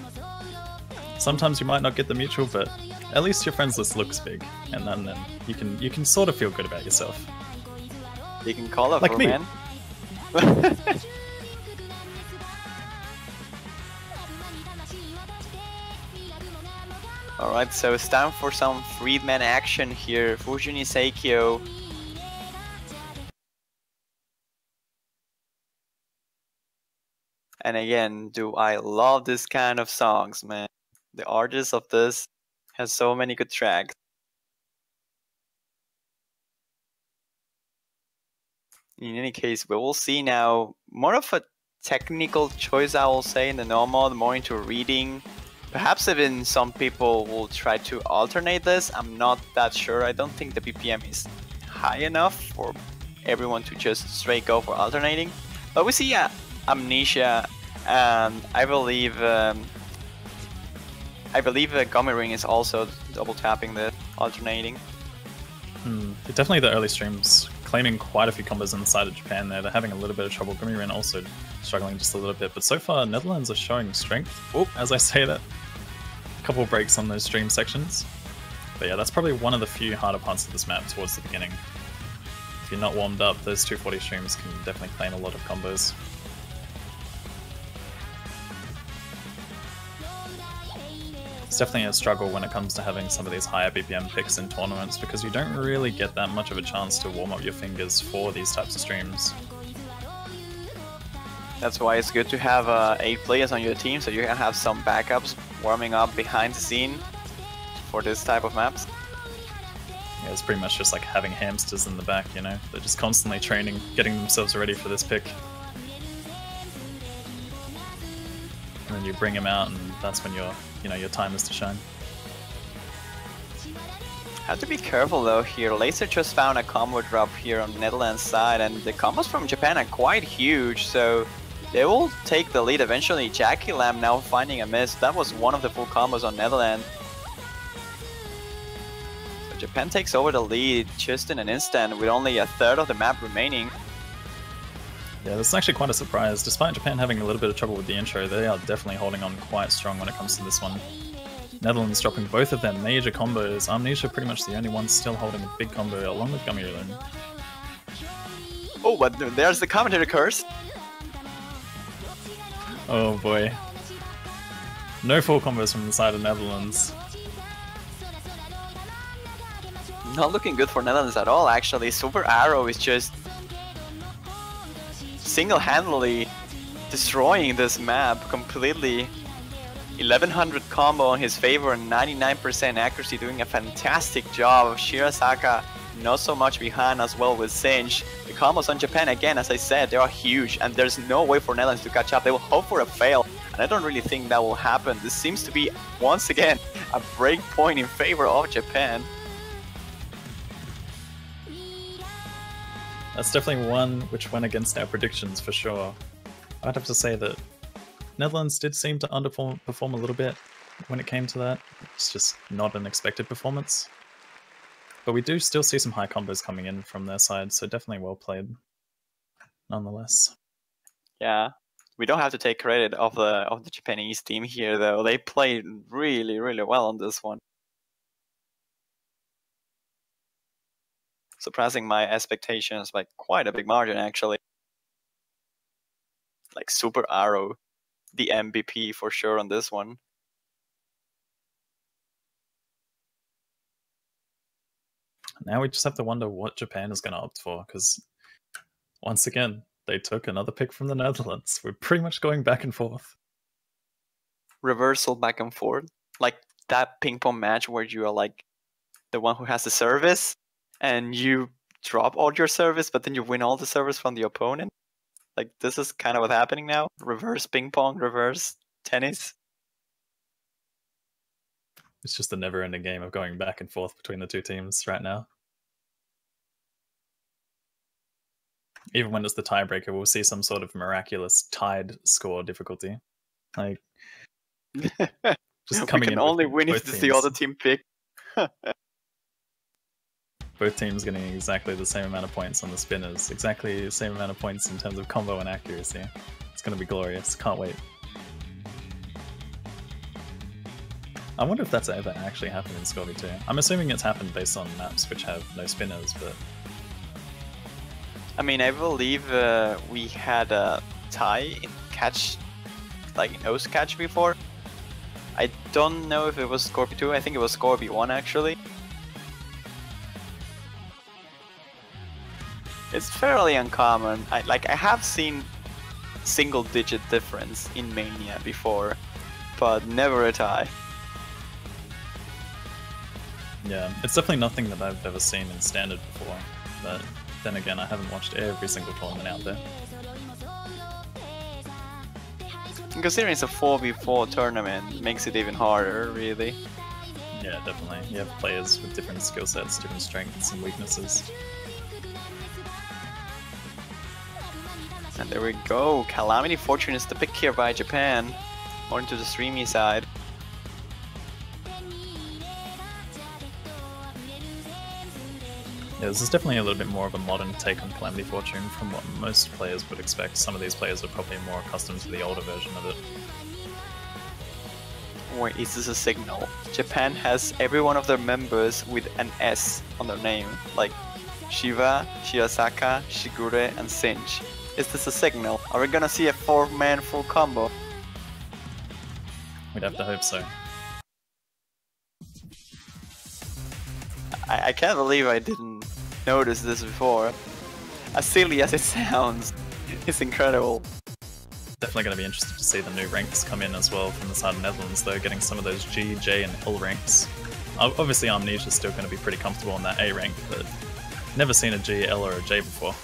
Sometimes you might not get the mutual, but at least your friends list looks big, and then you can sort of feel good about yourself. You can call up like for me. man. Alright, so it's time for some Freedman action here. Fujin Seikyo. And again, do I love this kind of songs, man. The artist of this has so many good tracks. In any case, we will see now more of a technical choice, I will say, in the normal, more into reading. Perhaps even some people will try to alternate this. I'm not that sure. I don't think the BPM is high enough for everyone to just straight go for alternating. But we see Amnesia, and I believe Gummy Ring is also double tapping the alternating. Definitely the early streams claiming quite a few combos inside of Japan there. They're having a little bit of trouble. Gummy Ring also struggling just a little bit. But so far, Netherlands are showing strength. Oop, as I say that. A couple of breaks on those stream sections. But yeah, that's probably one of the few harder parts of this map towards the beginning. If you're not warmed up, those 240 streams can definitely claim a lot of combos. It's definitely a struggle when it comes to having some of these higher BPM picks in tournaments because you don't really get that much of a chance to warm up your fingers for these types of streams. That's why it's good to have 8 players on your team, so you can have some backups warming up behind the scene for this type of maps. Yeah, it's pretty much just like having hamsters in the back, you know? They're just constantly training, getting themselves ready for this pick. And then you bring them out and that's when your time is to shine. Have to be careful though here. Laser just found a combo drop here on the Netherlands side, and the combos from Japan are quite huge, so they will take the lead eventually. Jackie Lamb now finding a miss. That was one of the full combos on Netherlands. So Japan takes over the lead just in an instant with only a third of the map remaining. Yeah, this is actually quite a surprise. Despite Japan having a little bit of trouble with the intro, they are definitely holding on quite strong when it comes to this one. Netherlands dropping both of their major combos. Amnesia pretty much the only one still holding a big combo along with Gummy Ring. Oh, but there's the commentator curse. Oh boy. No full combos from the side of Netherlands. Not looking good for Netherlands at all, actually. Super Arrow is just single-handedly destroying this map completely. 1100 combo in his favor and 99% accuracy, doing a fantastic job. Shirasaka not so much behind as well with Singe. The combos on Japan, again, as I said, they are huge and there's no way for Netherlands to catch up. They will hope for a fail, and I don't really think that will happen. This seems to be, once again, a break point in favor of Japan. That's definitely one which went against our predictions for sure. I'd have to say that Netherlands did seem to underperform a little bit when it came to that. It's just not an expected performance. But we do still see some high combos coming in from their side, so definitely well played nonetheless. Yeah, we don't have to take credit of the Japanese team here though. They played really, really well on this one. Surpassing my expectations by quite a big margin actually. Like Super Arrow, the MVP for sure on this one. Now we just have to wonder what Japan is going to opt for, because once again, they took another pick from the Netherlands. We're pretty much going back and forth. Reversal back and forth. Like that ping pong match where you are like the one who has the service and you drop all your service, but then you win all the service from the opponent. Like this is kind of what's happening now. Reverse ping pong, reverse tennis. It's just a never-ending game of going back and forth between the two teams right now. Even when it's the tiebreaker, we'll see some sort of miraculous tied score difficulty. Like, just coming in. We can only win if the other team pick. Both teams getting exactly the same amount of points on the spinners, exactly the same amount of points in terms of combo and accuracy. It's going to be glorious. Can't wait. I wonder if that's ever actually happened in Scorby 2. I'm assuming it's happened based on maps which have no spinners, but... I mean, I believe we had a tie in catch, like in O's catch before. I don't know if it was Scorpio 2, I think it was Scorpio 1 actually. It's fairly uncommon. I have seen single-digit difference in Mania before, but never a tie. Yeah, it's definitely nothing that I've ever seen in Standard before, but then again, I haven't watched every single tournament out there. And considering it's a 4v4 tournament, it makes it even harder, really. Yeah, definitely. You have players with different skill sets, different strengths and weaknesses. And there we go, Calamity Fortune is the pick here by Japan, more into the streamy side. Yeah, this is definitely a little bit more of a modern take on Calamity Fortune from what most players would expect. Some of these players are probably more accustomed to the older version of it. Wait, is this a signal? Japan has every one of their members with an S on their name, like Shiva, Shirasaka, Shigure, and Singe. Is this a signal? Are we gonna see a 4-man full combo? We'd have to hope so. I can't believe I didn't notice this before. As silly as it sounds, it's incredible. Definitely going to be interested to see the new ranks come in as well from the side of Netherlands, though, getting some of those G, J, and L ranks. Obviously, Amnesia's still going to be pretty comfortable in that A rank, but never seen a G, L, or a J before.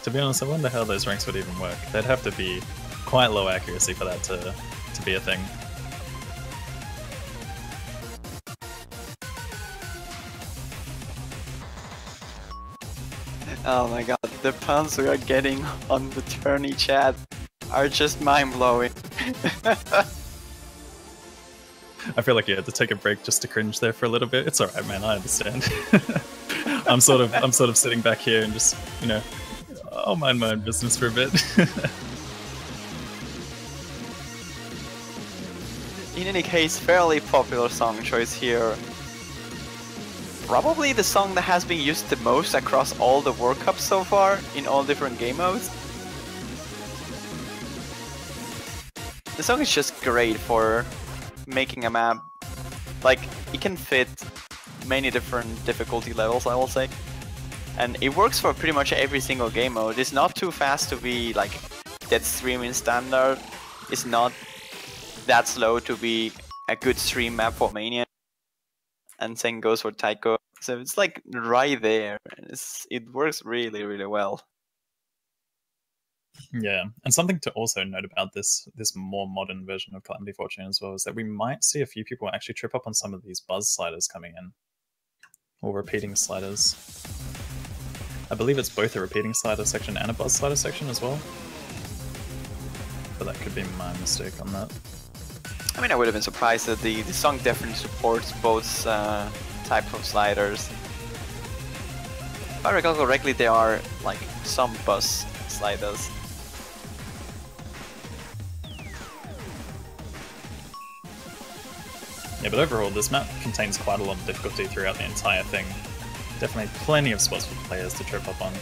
To be honest, I wonder how those ranks would even work. They'd have to be quite low accuracy for that to be a thing. Oh my god, the puns we are getting on the tourney chat are just mind-blowing. I feel like you had to take a break just to cringe there for a little bit. It's alright, man, I understand. I'm sort of sitting back here and just, you know, I'll mind my own business for a bit. In any case, fairly popular song choice here. Probably the song that has been used the most across all the World Cups so far, in all different game modes. The song is just great for making a map. Like, it can fit many different difficulty levels, I will say. And it works for pretty much every single game mode. It's not too fast to be like dead stream in standard. It's not that slow to be a good stream map for Mania. And same goes for Taiko. So it's like right there. It works really, really well. Yeah, and something to also note about this more modern version of Calamity Fortune as well is that we might see a few people actually trip up on some of these buzz sliders coming in. Or repeating sliders. I believe it's both a repeating slider section and a buzz slider section as well. But that could be my mistake on that. I mean, I would have been surprised that the song definitely supports both types of sliders. If I recall correctly, there are like some buzz sliders. Yeah, but overall, this map contains quite a lot of difficulty throughout the entire thing. Definitely plenty of spots for players to trip up on.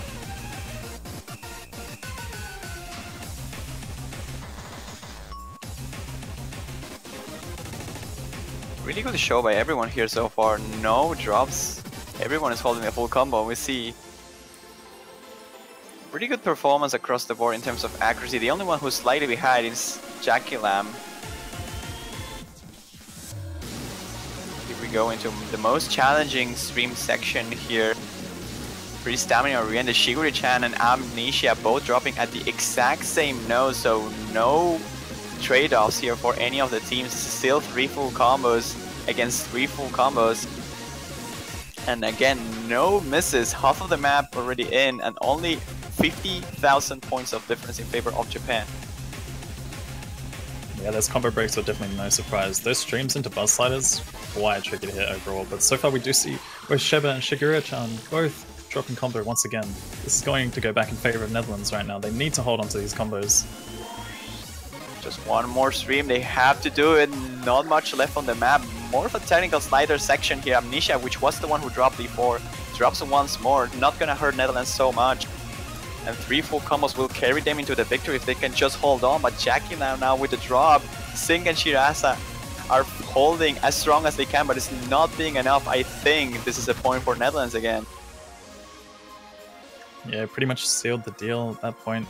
Really good show by everyone here so far. No drops. Everyone is holding a full combo. We see pretty good performance across the board in terms of accuracy. The only one who's slightly behind is Jackie Lamb. Here we go into the most challenging stream section here. Pretty stamina-oriented. Shigure-chan and Amnesia both dropping at the exact same node, so no trade-offs here for any of the teams. Still 3 full combos against 3 full combos. And again, no misses. Half of the map already in, and only 50,000 points of difference in favor of Japan. Yeah, those combo breaks were definitely no surprise. Those streams into buzz sliders, quite tricky to hit overall, but so far we do see both Sheba and Shigure-chan both dropping combo once again. This is going to go back in favor of Netherlands right now. They need to hold on to these combos. Just one more stream, they have to do it. Not much left on the map. More of a technical slider section here. Amnesia, which was the one who dropped before, drops once more. Not gonna hurt Netherlands so much. And 3 full combos will carry them into the victory if they can just hold on. But Jackie now with the drop, Singh and Shirasa are holding as strong as they can, but it's not being enough. I think this is a point for Netherlands again. Yeah, pretty much sealed the deal at that point.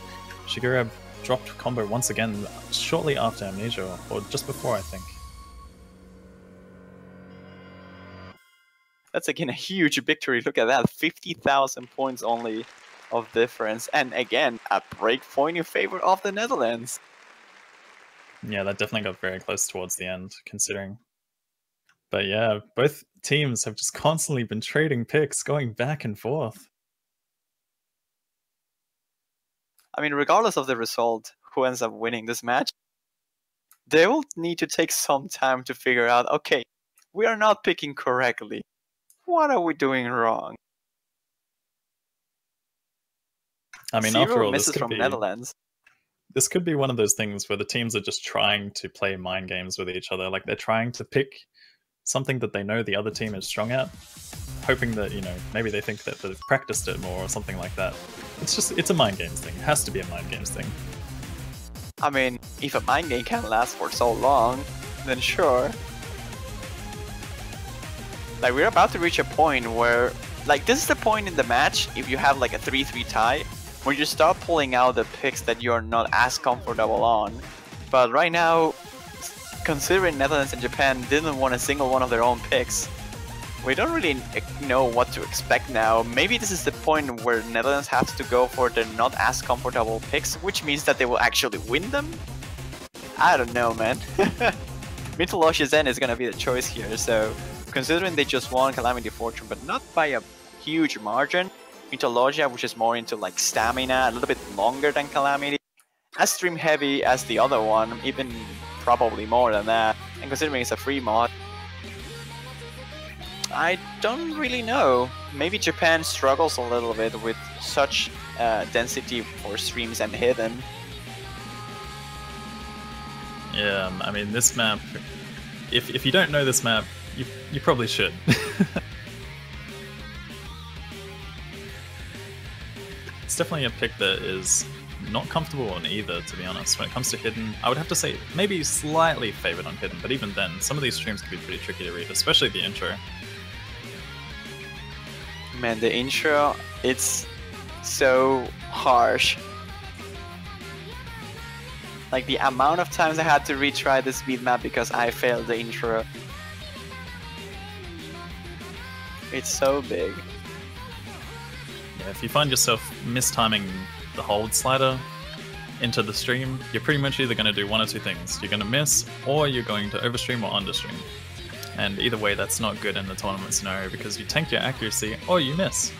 Shigeru dropped combo once again shortly after Amnesia, or just before, I think. That's again a huge victory. Look at that, 50,000 points only of difference. And again, a break point in favor of the Netherlands. Yeah, that definitely got very close towards the end, considering. But yeah, both teams have just constantly been trading picks, going back and forth. I mean, regardless of the result, who ends up winning this match, they will need to take some time to figure out, okay, we are not picking correctly. What are we doing wrong? I mean, 0 after all, misses from Netherlands. This could be one of those things where the teams are just trying to play mind games with each other. Like, they're trying to pick something that they know the other team is strong at, hoping that, you know, maybe they think that they've practiced it more or something like that. It's a mind games thing. It has to be a mind games thing. I mean, if a mind game can last for so long, then sure. Like, we're about to reach a point where, like, this is the point in the match, if you have like a 3-3 tie, where you start pulling out the picks that you're not as comfortable on. But right now, considering Netherlands and Japan didn't want a single one of their own picks, we don't really know what to expect now. Maybe this is the point where Netherlands has to go for the not as comfortable picks, which means that they will actually win them? I don't know, man. Mythologia Zen is gonna be the choice here, so considering they just won Calamity Fortune, but not by a huge margin, Mythologia, which is more into like stamina, a little bit longer than Calamity, as stream heavy as the other one, even probably more than that, and considering it's a free mod, I don't really know. Maybe Japan struggles a little bit with such density for streams and hidden. Yeah, I mean, this map, if you don't know this map, you probably should. It's definitely a pick that is not comfortable on either, to be honest. When it comes to hidden, I would have to say maybe slightly favored on hidden, but even then, some of these streams can be pretty tricky to read, especially the intro. Man, the intro, it's so harsh. Like, the amount of times I had to retry this beatmap because I failed the intro. It's so big. Yeah, if you find yourself mistiming the hold slider into the stream, you're pretty much either going to do one or two things. You're going to miss, or you're going to overstream or understream. And either way, that's not good in the tournament scenario because you tank your accuracy or you miss.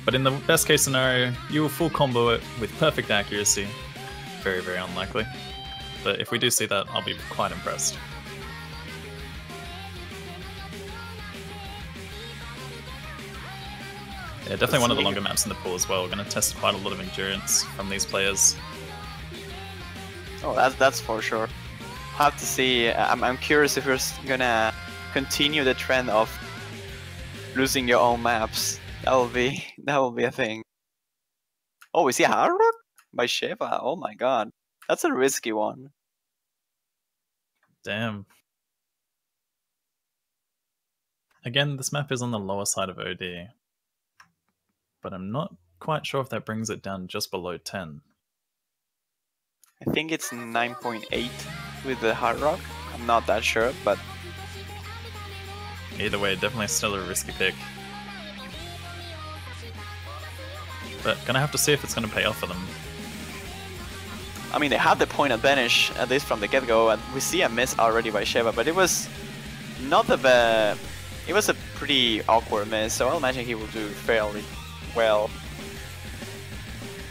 But in the best case scenario, you will full combo it with perfect accuracy. Very, very unlikely. But if we do see that, I'll be quite impressed. Yeah, definitely one of the longer maps in the pool as well. We're going to test quite a lot of endurance from these players. Oh, that's for sure. Have to see. I'm curious if we're gonna continue the trend of losing your own maps. That will be a thing. Oh, we see a Hard Rock by Sheva. Oh my god, that's a risky one. Damn. Again, this map is on the lower side of OD, but I'm not quite sure if that brings it down just below 10. I think it's 9.8 with the Hard Rock. I'm not that sure, but either way, definitely still a risky pick. But gonna have to see if it's gonna pay off for them. I mean, they have the point advantage, at least from the get-go, and we see a miss already by Sheva, but it was not the best. It was a pretty awkward miss, so I'll imagine he will do fairly well.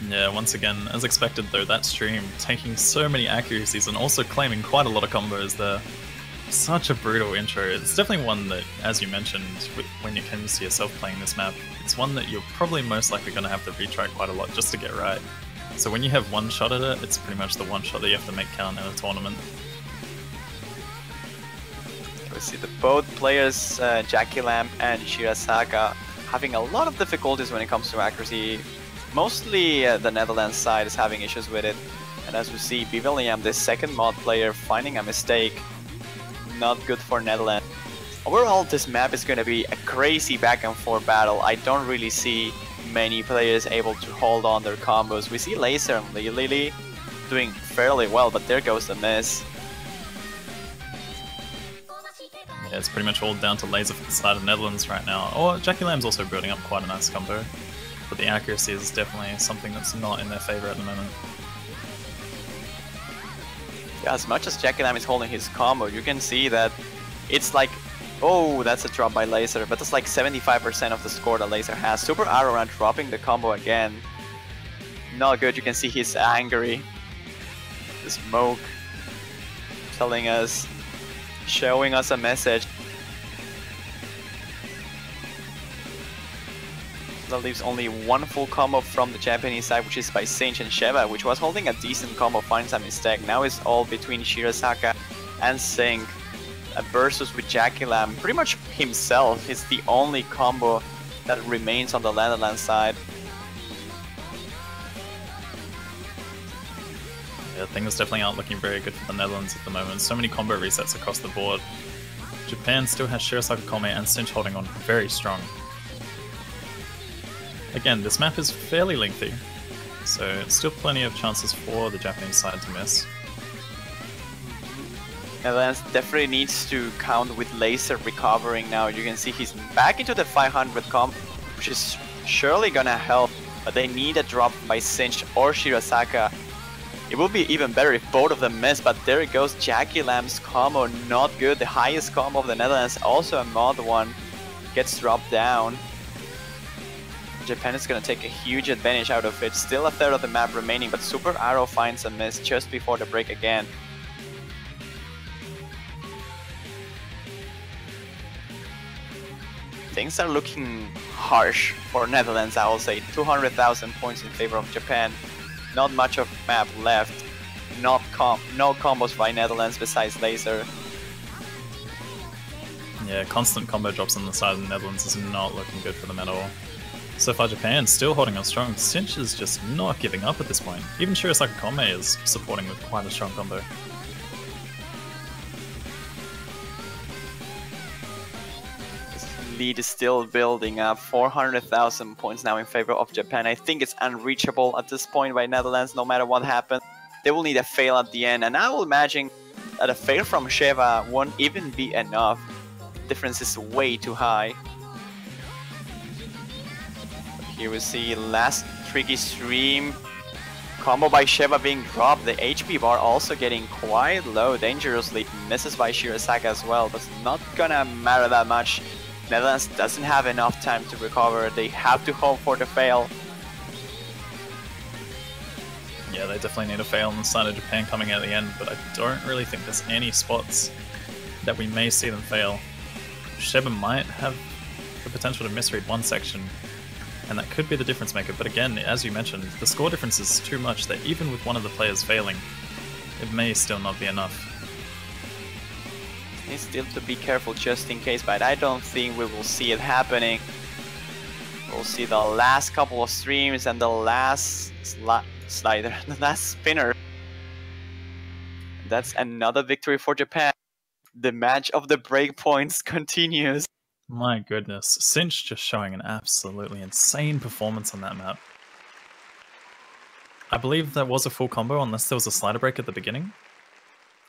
Yeah, once again, as expected though, that stream taking so many accuracies and also claiming quite a lot of combos there. Such a brutal intro. It's definitely one that, as you mentioned, when you can see yourself playing this map, it's one that you're probably most likely going to have to retry quite a lot just to get right. So when you have one shot at it, it's pretty much the one shot that you have to make count in a tournament. We see both players, Jackie Lamp and Shirasaka, having a lot of difficulties when it comes to accuracy. Mostly the Netherlands side is having issues with it. And as we see, William, the second mod player, finding a mistake. Not good for Netherlands. Overall, this map is going to be a crazy back and forth battle. I don't really see many players able to hold on their combos. We see Laser and Lily doing fairly well, but there goes the miss. Yeah, it's pretty much all down to Laser for the side of Netherlands right now. Or Jackie Lamb's also building up quite a nice combo, but the accuracy is definitely something that's not in their favor at the moment. Yeah, as much as Jackie Lamb is holding his combo, you can see that it's like, oh, that's a drop by Laser, but that's like 75% of the score that Laser has. Super Arrow around dropping the combo again. Not good, you can see he's angry. The smoke telling us, showing us a message. That leaves only one full combo from the Japanese side, which is by Sinch and Sheva, which was holding a decent combo, finds a mistake. Now it's all between Shirasaka and Sink. A versus with Jackie Lamb, pretty much himself. It's the only combo that remains on the Netherlands side. Yeah, things definitely aren't looking very good for the Netherlands at the moment. So many combo resets across the board. Japan still has Shirasaka Kome and Sinch holding on very strong. Again, this map is fairly lengthy, so still plenty of chances for the Japanese side to miss. Netherlands definitely needs to count with Laser recovering now. You can see he's back into the 500 comp, which is surely gonna help, but they need a drop by Sinch or Shirasaka. It would be even better if both of them miss, but there it goes, Jackie Lamb's combo, not good. The highest combo of the Netherlands, also a mod one, gets dropped down. Japan is going to take a huge advantage out of it. Still a third of the map remaining, but Super Arrow finds a miss just before the break again. Things are looking harsh for Netherlands, I will say. 200,000 points in favor of Japan. Not much of map left. No combos by Netherlands besides Laser. Yeah, constant combo drops on the side of the Netherlands is not looking good for them at all. So far Japan still holding on strong. Sinch is just not giving up at this point. Even Shirasaka Kome is supporting with quite a strong combo. This lead is still building up. 400,000 points now in favor of Japan. I think it's unreachable at this point by Netherlands, no matter what happens. They will need a fail at the end, and I will imagine that a fail from Sheva won't even be enough. The difference is way too high. Here we see last tricky stream. Combo by Sheva being dropped. The HP bar also getting quite low, dangerously. Misses by Shirasaka as well, but it's not gonna matter that much. Netherlands doesn't have enough time to recover. They have to hope for the fail. Yeah, they definitely need a fail on the side of Japan coming out at the end, but I don't really think there's any spots that we may see them fail. Sheva might have the potential to misread one section, and that could be the difference maker, but again, as you mentioned, the score difference is too much that even with one of the players failing, it may still not be enough. Needs still to be careful just in case, but I don't think we will see it happening. We'll see the last couple of streams and the last slider, the last spinner. That's another victory for Japan. The match of the breakpoints continues. My goodness, Sinch just showing an absolutely insane performance on that map. I believe that was a full combo unless there was a slider break at the beginning.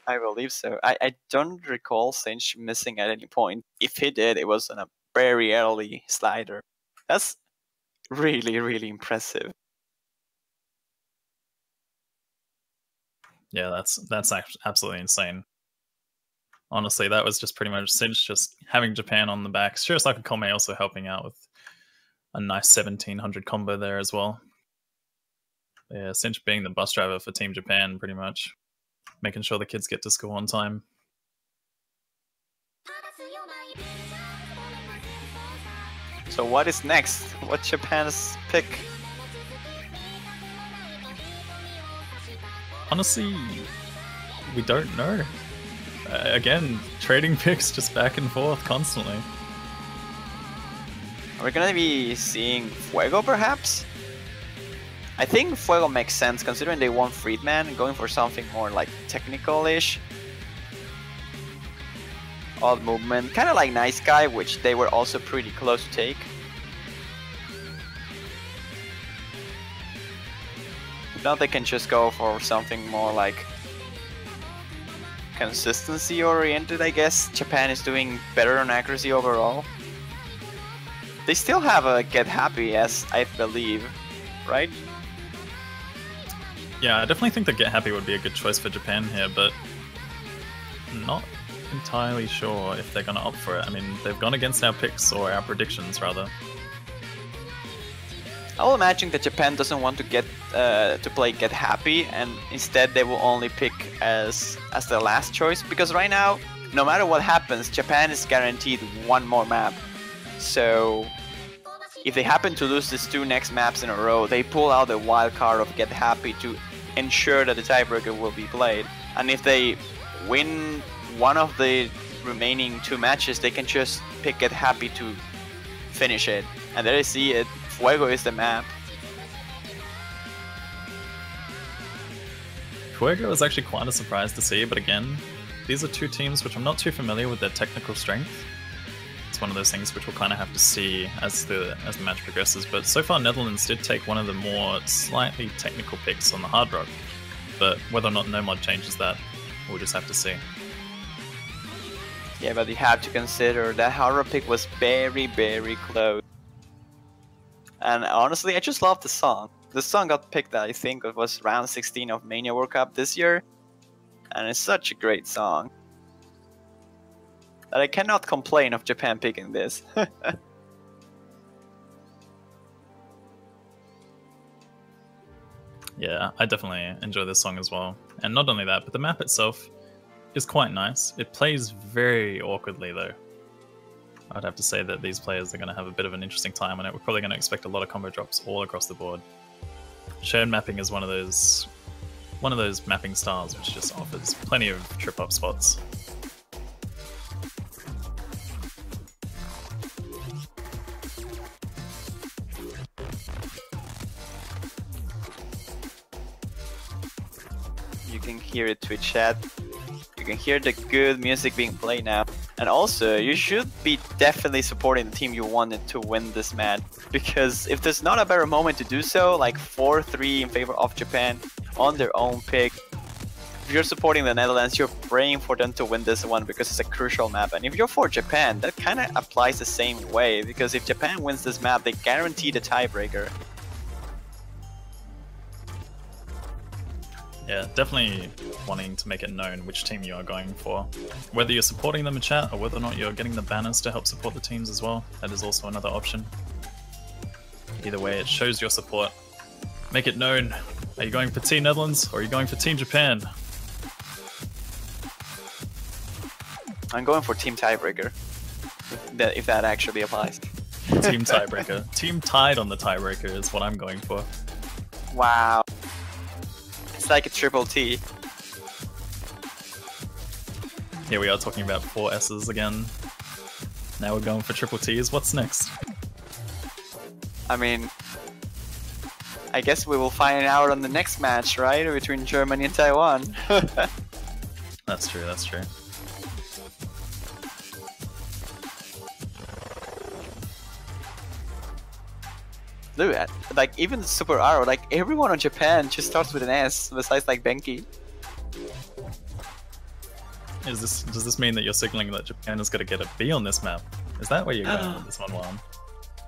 I believe so. I don't recall Sinch missing at any point. If he did, it was on a very early slider. That's really, really impressive. Yeah, that's absolutely insane. Honestly, that was just pretty much Sinch just having Japan on the back. Shirasaka Kome also helping out with a nice 1700 combo there as well. Yeah, Sinch being the bus driver for Team Japan, pretty much. Making sure the kids get to school on time. So what is next? What's Japan's pick? Honestly, we don't know. Again, trading picks just back and forth constantly. We're gonna be seeing Fuego, perhaps? I think Fuego makes sense, considering they won Friedman, going for something more like technical-ish. Odd movement, kind of like Nice Guy, which they were also pretty close to take. Now they can just go for something more like consistency oriented, I guess. Japan is doing better on accuracy overall. They still have a Get Happy, as I believe, right? Yeah, I definitely think the Get Happy would be a good choice for Japan here, but not entirely sure if they're going to opt for it. I mean, they've gone against our picks, or our predictions, rather. I'll imagine that Japan doesn't want to get to play Get Happy, and instead they will only pick as their last choice, because right now, no matter what happens, Japan is guaranteed one more map. So if they happen to lose these two next maps in a row, they pull out the wild card of Get Happy to ensure that the tiebreaker will be played. And if they win one of the remaining two matches, they can just pick Get Happy to finish it. And there you see it. Fuego is the map. Fuego is actually quite a surprise to see, but again, these are two teams which I'm not too familiar with their technical strength. It's one of those things which we'll kind of have to see as the match progresses, but so far Netherlands did take one of the more slightly technical picks on the hard rock, but whether or not Nomod changes that, we'll just have to see. Yeah, but you have to consider that hard rock pick was very, very close. And honestly, I just love the song. The song got picked, I think it was round 16 of Mania World Cup this year, and it's such a great song that I cannot complain of Japan picking this. Yeah, I definitely enjoy this song as well. And not only that, but the map itself is quite nice. It plays very awkwardly though. I'd have to say that these players are going to have a bit of an interesting time on it. We're probably going to expect a lot of combo drops all across the board. Shared mapping is one of those mapping styles which just offers plenty of trip-up spots. You can hear it Twitch chat. You can hear the good music being played now. And also, you should be definitely supporting the team you wanted to win this match. Because if there's not a better moment to do so, like 4-3 in favor of Japan on their own pick, if you're supporting the Netherlands, you're praying for them to win this one because it's a crucial map. And if you're for Japan, that kind of applies the same way. Because if Japan wins this map, they guarantee the tiebreaker. Yeah, definitely wanting to make it known which team you are going for. Whether you're supporting them in chat or whether or not you're getting the banners to help support the teams as well, that is also another option. Either way, it shows your support. Make it known. Are you going for Team Netherlands or are you going for Team Japan? I'm going for Team Tiebreaker, if that actually applies. Team Tiebreaker. Team tied on the tiebreaker is what I'm going for. Wow. It's like a triple T. Here we are talking about 4 S's again. Now we're going for triple T's. What's next? I mean, I guess we will find out on the next match, right? Between Germany and Taiwan. That's true, that's true. Look at, like, even Super Arrow, like, everyone on Japan just starts with an S, besides, like, Benki. Does this mean that you're signaling that Japan is going to get a B on this map? Is that where you're going with this one, Juan?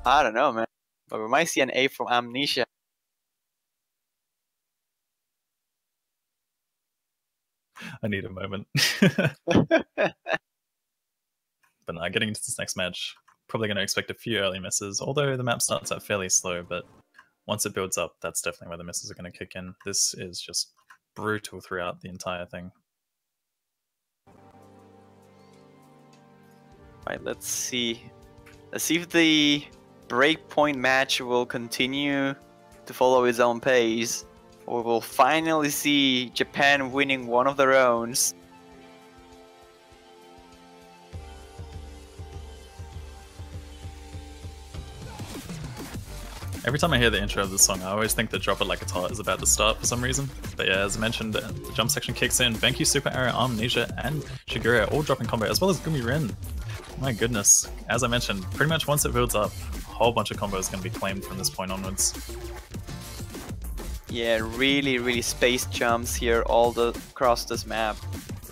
I don't know, man. But we might see an A from Amnesia. I need a moment. But no, getting into this next match, probably going to expect a few early misses, although the map starts out fairly slow, but once it builds up, that's definitely where the misses are going to kick in. This is just brutal throughout the entire thing. Right, let's see. Let's see if the breakpoint match will continue to follow its own pace, or we'll finally see Japan winning one of their own. Every time I hear the intro of this song, I always think the Drop It Like It's Hot is about to start for some reason. But yeah, as I mentioned, the jump section kicks in. Benki, Super Arrow, Amnesia, and Shigure all dropping combo, as well as Gumi Rin. My goodness. As I mentioned, pretty much once it builds up, a whole bunch of combos can be claimed from this point onwards. Yeah, really spaced jumps here across this map.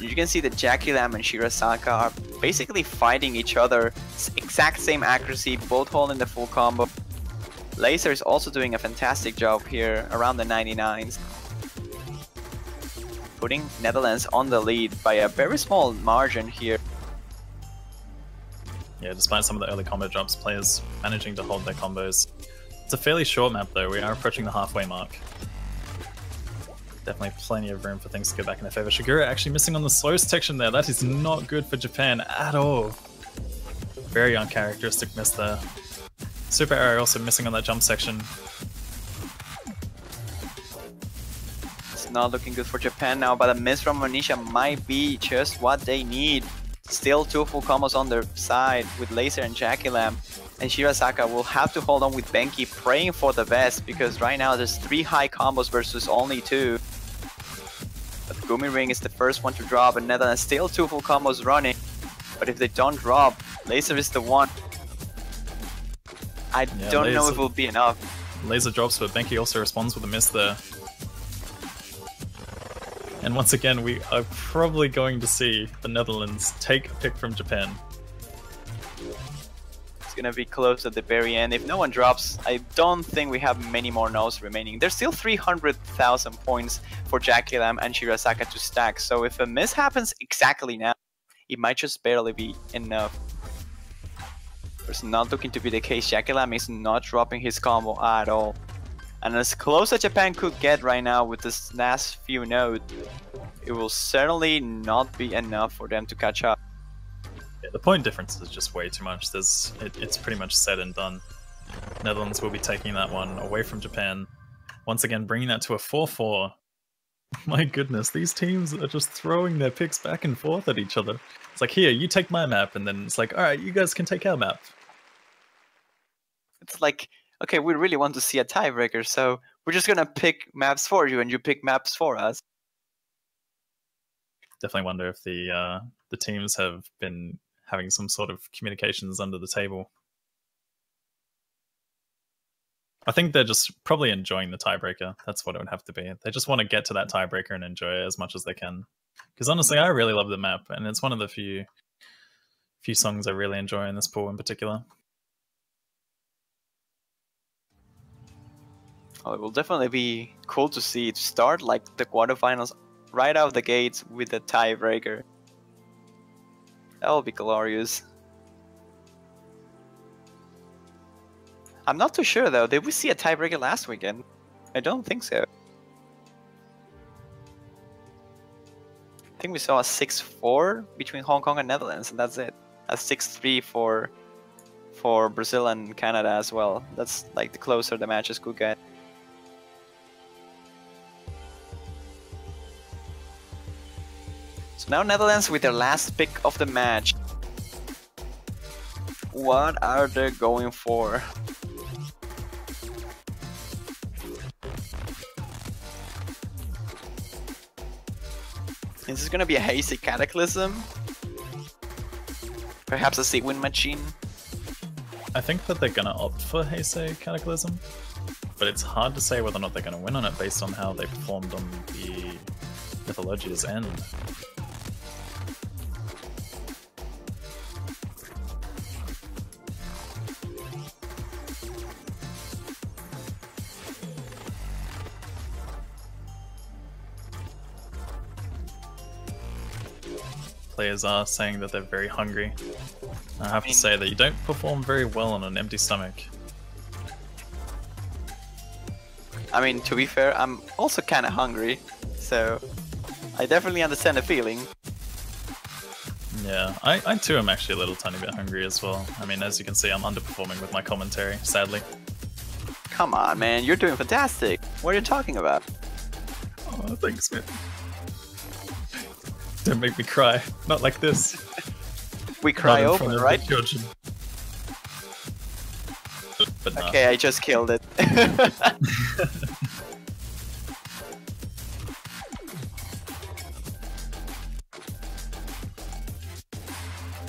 You can see that Jackie Lam and Shirasaka are basically fighting each other. Exact same accuracy, both holding the full combo. Laser is also doing a fantastic job here around the 99s. Putting Netherlands on the lead by a very small margin here. Yeah, despite some of the early combo drops, players managing to hold their combos. It's a fairly short map though, we are approaching the halfway mark. Definitely plenty of room for things to go back in their favor. Shigure actually missing on the slow section there. That is not good for Japan at all. Very uncharacteristic miss there. Super Arrow also missing on that jump section. It's not looking good for Japan now, but a miss from Monisha might be just what they need. Still 2 full combos on their side with Laser and Jackie Lam. And Shirasaka will have to hold on with Benki, praying for the best, because right now there's 3 high combos versus only 2. But Gumi Ring is the first one to drop, and Netherlands still 2 full combos running. But if they don't drop, Laser is the one. I don't know if it will be enough. Laser drops, but Benki also responds with a miss there. And once again, we are probably going to see the Netherlands take a pick from Japan. It's gonna be close at the very end. If no one drops, I don't think we have many more no's remaining. There's still 300,000 points for Jackie Lam and Shirasaka to stack, so if a miss happens exactly now, it might just barely be enough. It's not looking to be the case. Jackie Lam is not dropping his combo at all. And as close as Japan could get right now with this last few nodes, it will certainly not be enough for them to catch up. Yeah, the point difference is just way too much. It's pretty much said and done. Netherlands will be taking that one away from Japan. Once again, bringing that to a 4-4. My goodness, these teams are just throwing their picks back and forth at each other. It's like, here, you take my map, and then it's like, alright, you guys can take our map. It's like, okay, we really want to see a tiebreaker, so we're just gonna pick maps for you, and you pick maps for us. Definitely wonder if the teams have been having some sort of communications under the table. I think they're just probably enjoying the tiebreaker. That's what it would have to be. They just want to get to that tiebreaker and enjoy it as much as they can. Because honestly, I really love the map, and it's one of the few songs I really enjoy in this pool in particular. Oh, it will definitely be cool to see it start like the quarterfinals right out of the gates with a tiebreaker. That will be glorious. I'm not too sure though. Did we see a tiebreaker last weekend? I don't think so. I think we saw a 6-4 between Hong Kong and Netherlands, and that's it. A 6-3 for Brazil and Canada as well. That's like the closer the matches could get. So now Netherlands with their last pick of the match. What are they going for? Is this gonna be a hazy cataclysm? Perhaps a Seawind machine? I think that they're gonna opt for Heisei Cataclysm, but it's hard to say whether or not they're gonna win on it based on how they performed on the Mythologia's end. Players are saying that they're very hungry. I have to say that you don't perform very well on an empty stomach. I mean, to be fair, I'm also kind of hungry, so I definitely understand the feeling. Yeah, I too am actually a little tiny bit hungry as well. I mean, as you can see, I'm underperforming with my commentary, sadly. Come on, man, you're doing fantastic. What are you talking about? Oh, thanks, man. Don't make me cry. Not like this. We cry open, right? But no. Okay, I just killed it.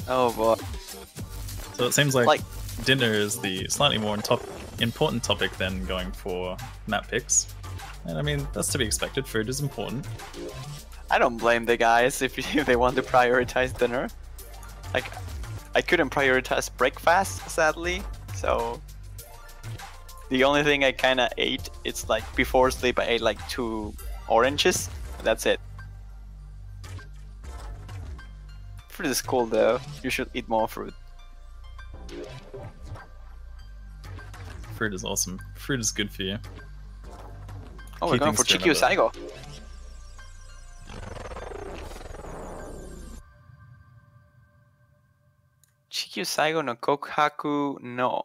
Oh boy. So it seems like dinner is the slightly more important topic than going for map picks. And I mean, that's to be expected. Food is important. I don't blame the guys if they want to prioritize dinner. Like, I couldn't prioritize breakfast, sadly, so the only thing I kinda ate, it's like before sleep I ate like 2 oranges, and that's it. Fruit is cool though, you should eat more fruit. Fruit is awesome. Fruit is good for you. Oh, we're going for Chikyu Saigo. Chikyu Saigo no Kokuhaku no.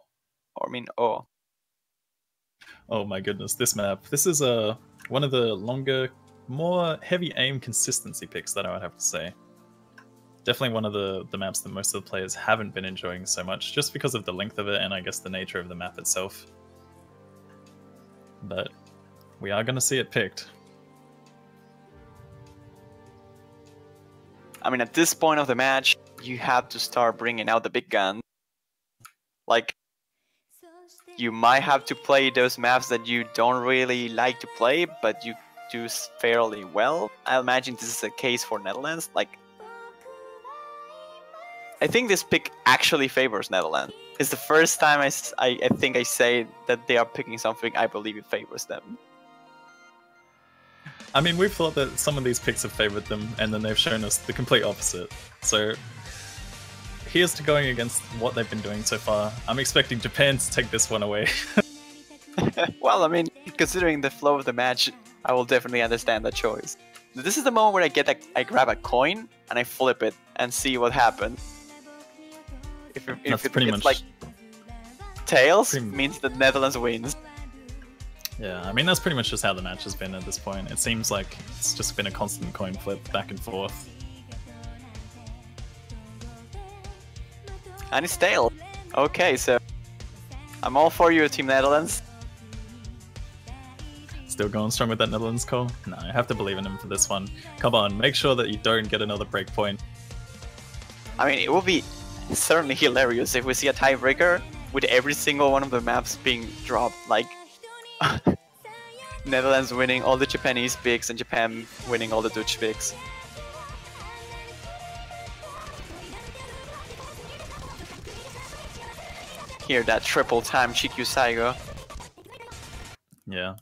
Or I mean, oh. Oh my goodness, this map. This is one of the longer, more heavy aim consistency picks that I would have to say. Definitely one of the maps that most of the players haven't been enjoying so much, just because of the length of it and I guess the nature of the map itself. But we are going to see it picked. I mean, at this point of the match, you have to start bringing out the big gun. Like, you might have to play those maps that you don't really like to play, but you do fairly well. I imagine this is the case for Netherlands. Like, I think this pick actually favors Netherlands. It's the first time I think I say that they are picking something I believe it favors them. I mean, we've thought that some of these picks have favored them, and then they've shown us the complete opposite. So here's to going against what they've been doing so far. I'm expecting Japan to take this one away. Well, I mean, considering the flow of the match, I will definitely understand that choice. This is the moment where I grab a coin and I flip it and see what happens. If it's like tails, means the Netherlands wins. Yeah, I mean, that's pretty much just how the match has been at this point. It seems like it's just been a constant coin flip back and forth. And it's tail. Okay, so I'm all for you, Team Netherlands. Still going strong with that Netherlands call? No, I have to believe in him for this one. Come on, make sure that you don't get another breakpoint. I mean, it will be certainly hilarious if we see a tiebreaker with every single one of the maps being dropped. Like, Netherlands winning all the Japanese picks and Japan winning all the Dutch picks. Hear that triple time Chikyu Saigo. Yeah.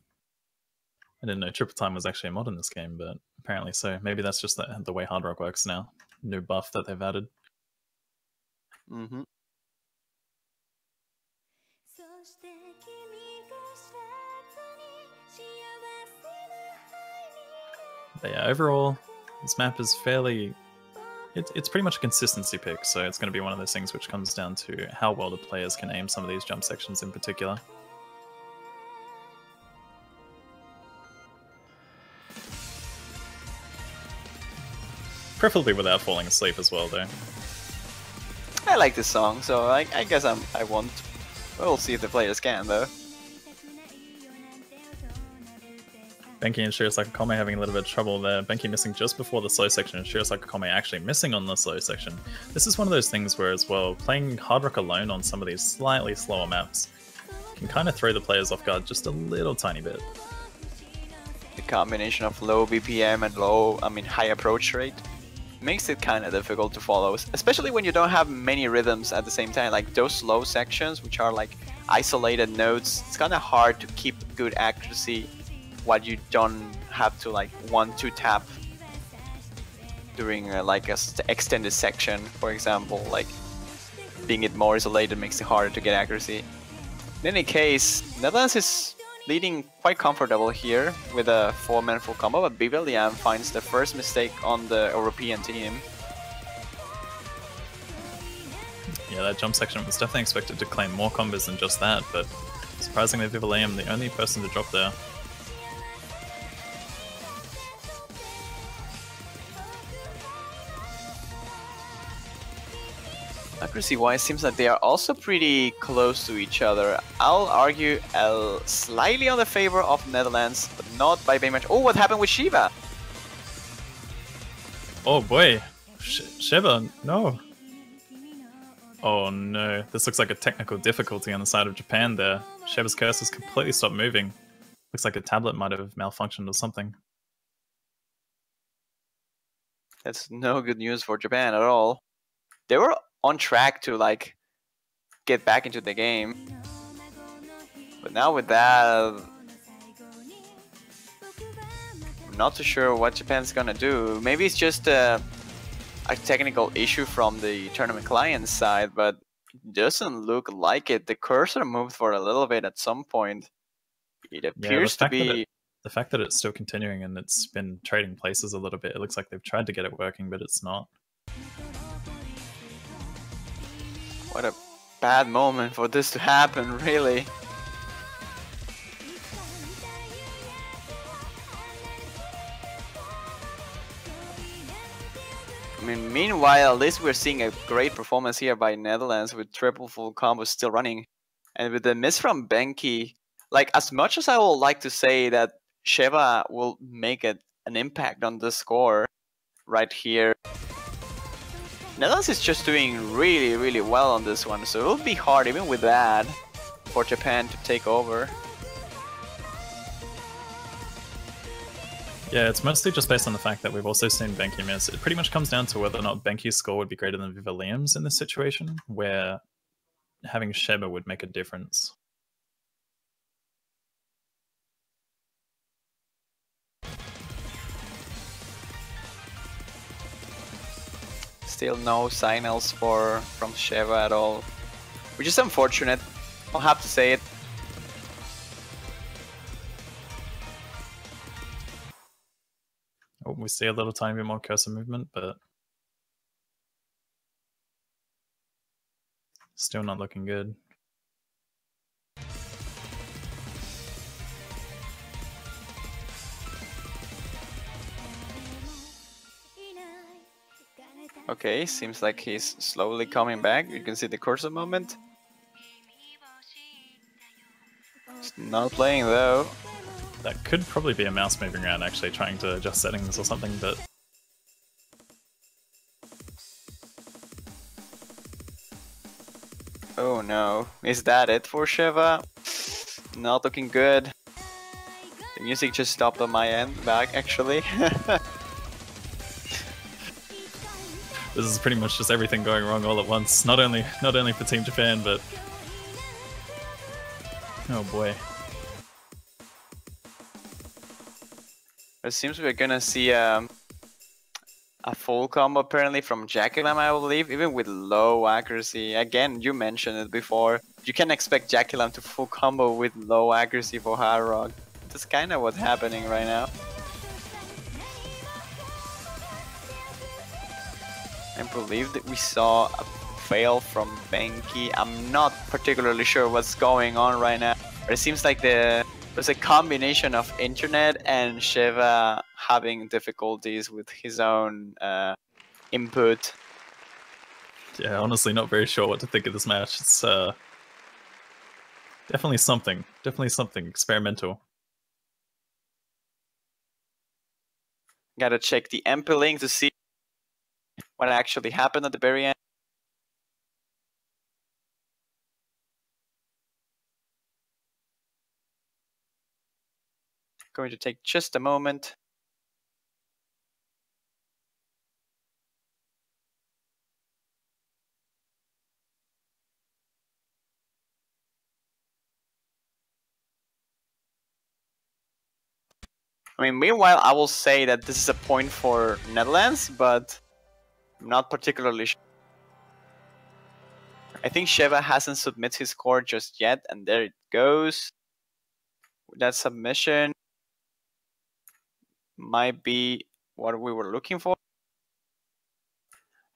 I didn't know triple time was actually a mod in this game, but apparently so. Maybe that's just the way Hard Rock works now. New buff that they've added. Mm-hmm. But yeah, overall, this map is fairly... It's pretty much a consistency pick, so it's going to be one of those things which comes down to how well the players can aim some of these jump sections in particular. Preferably without falling asleep as well, though. I like this song, so I guess I won't. We'll see if the players can, though. Benki and Shirosakakome having a little bit of trouble there. Benki missing just before the slow section, and Shirosakakome actually missing on the slow section. This is one of those things where, as well, playing Hard Rock alone on some of these slightly slower maps can kind of throw the players off guard just a little tiny bit. The combination of low BPM and high approach rate makes it kind of difficult to follow, especially when you don't have many rhythms at the same time. Like those slow sections, which are like isolated notes, it's kind of hard to keep good accuracy while you don't have to like 1-2 tap during like a extended section, for example. Like being it more isolated makes it harder to get accuracy. In any case, Netherlands is leading quite comfortable here with a 4-man full combo, but Bivelian finds the first mistake on the European team. Yeah, that jump section was definitely expected to claim more combos than just that, but surprisingly Bivelian the only person to drop there. accuracy-wise, seems like they are also pretty close to each other. I'll argue slightly on the favor of Netherlands, but not by very much. Oh, what happened with Shiva? Oh boy, Shiva, no. Oh no, this looks like a technical difficulty on the side of Japan there. Shiva's curse has completely stopped moving. Looks like a tablet might have malfunctioned or something. That's no good news for Japan at all. They were on track to like get back into the game, but now with that, I'm not too sure what Japan's gonna do. Maybe it's just a technical issue from the tournament client side, but it doesn't look like it. The cursor moved for a little bit at some point. It appears to be... The fact that it's still continuing and it's been trading places a little bit, it looks like they've tried to get it working, but it's not. What a bad moment for this to happen, really. I mean, meanwhile, at least we're seeing a great performance here by Netherlands with triple full combos still running. And with the miss from Benki, like, as much as I would like to say that Sheva will make an impact on the score right here, Netherlands is just doing really, really well on this one. So it'll be hard, even with that, for Japan to take over. Yeah, it's mostly just based on the fact that we've also seen Benki miss. It pretty much comes down to whether or not Benki's score would be greater than Viva Liam's in this situation, where having Sheba would make a difference. Still no signals from Sheva at all, which is unfortunate. I'll have to say it. Oh, we see a little tiny bit more cursor movement, but still not looking good. Okay, seems like he's slowly coming back. You can see the cursor movement. He's not playing though. That could probably be a mouse moving around, actually trying to adjust settings or something, but... Oh no, is that it for Sheva? Not looking good. The music just stopped on my end back, actually. This is pretty much just everything going wrong all at once. Not only for Team Japan, but... Oh boy. It seems we're gonna see a full combo apparently from Jacqueline, I believe, even with low accuracy. Again, you mentioned it before. You can expect Jacqueline to full combo with low accuracy for Hard Rock. That's kind of what's happening right now. I believe that we saw a fail from Benki. I'm not particularly sure what's going on right now, but it seems like there's a combination of internet and Sheva having difficulties with his own input. Yeah, honestly not very sure what to think of this match. It's definitely something experimental. Gotta check the MP link to see what actually happened at the very end. Going to take just a moment. I mean, meanwhile, I will say that this is a point for Netherlands, but I'm not particularly sure. I think Sheva hasn't submitted his score just yet, and there it goes. That submission might be what we were looking for.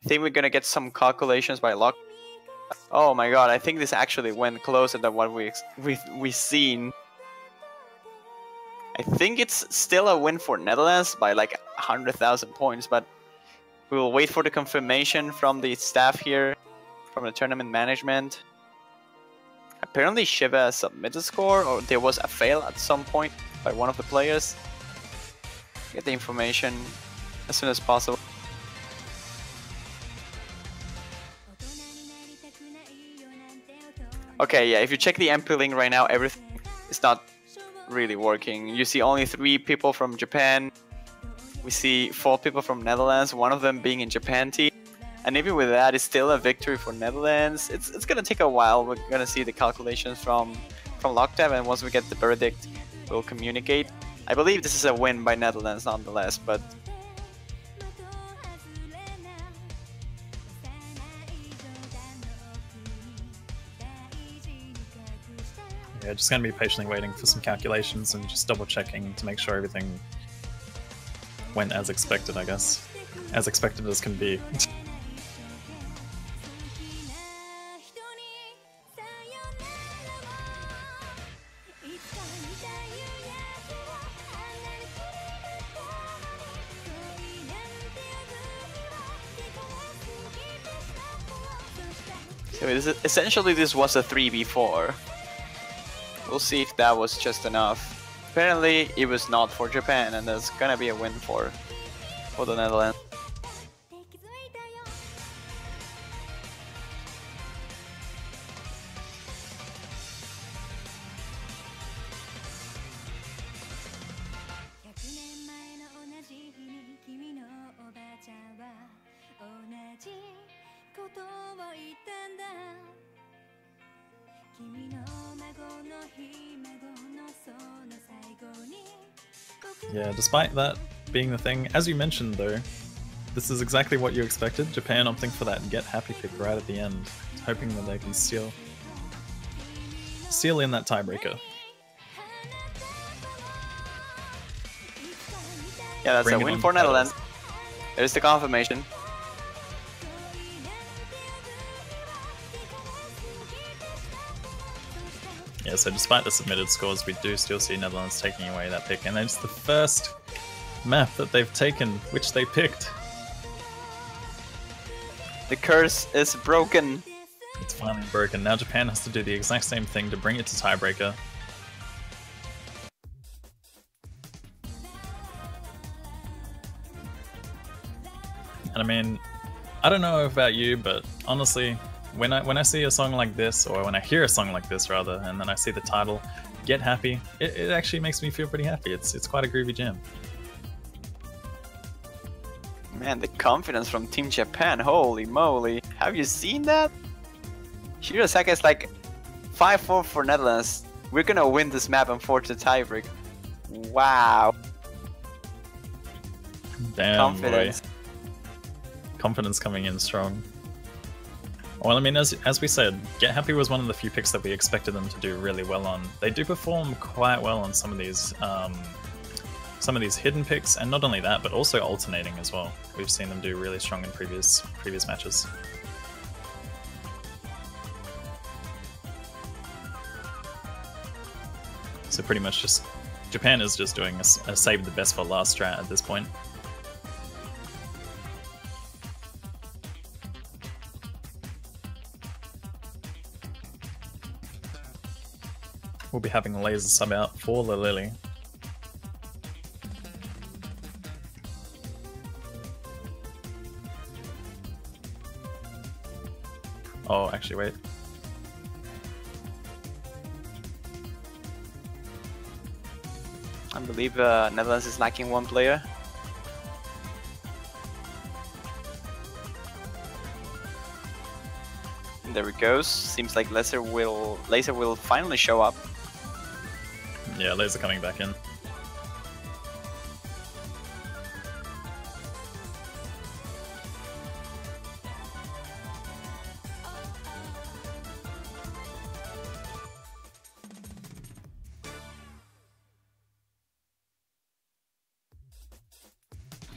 I think we're gonna get some calculations by luck. Oh my god, I think this actually went closer than what we seen. I think it's still a win for Netherlands by like 100,000 points, but we will wait for the confirmation from the staff here. from the tournament management. Apparently Shiva submitted a score, or there was a fail at some point by one of the players. Get the information as soon as possible. Okay, yeah, if you check the MP link right now, everything is not really working. You see only 3 people from Japan. We see 4 people from Netherlands, one of them being in Japan team. And even with that, it's still a victory for Netherlands. It's gonna take a while. We're gonna see the calculations from Locktab, and once we get the verdict, we'll communicate. I believe this is a win by Netherlands nonetheless, but yeah, just gonna be patiently waiting for some calculations and just double checking to make sure everything went as expected, I guess. As expected as can be. so essentially this was a 3v4. We'll see if that was just enough. Apparently it was not for Japan, and that's gonna be a win for the Netherlands. Yeah, despite that being the thing, as you mentioned though, this is exactly what you expected. Japan opting for that get happy pick right at the end, hoping that they can seal in that tiebreaker. Yeah, that's a win for Netherlands. There's the confirmation. Yeah, so despite the submitted scores, we do still see Netherlands taking away that pick, and it's the first map that they've taken, which they picked. The curse is broken. It's finally broken. Now Japan has to do the exact same thing to bring it to tiebreaker. And I mean, I don't know about you, but honestly, when I see a song like this, or when I hear a song like this rather, and then I see the title, Get Happy, it actually makes me feel pretty happy. It's quite a groovy jam. Man, the confidence from Team Japan, holy moly. Have you seen that? Shirosaka is like 5-4 for Netherlands. We're gonna win this map and force the tiebreak. Wow. Damn, confidence. Boy. Confidence coming in strong. Well, I mean, as we said, Get Happy was one of the few picks that we expected them to do really well on. They do perform quite well on some of these hidden picks, and not only that, but also alternating as well. We've seen them do really strong in previous matches. So pretty much just Japan is just doing a save the best for last strat at this point. We'll be having a laser sub out for the Lily. Oh, actually, wait. I believe Netherlands is lacking one player. And there it goes. Seems like Laser will finally show up. Yeah, Laser coming back in.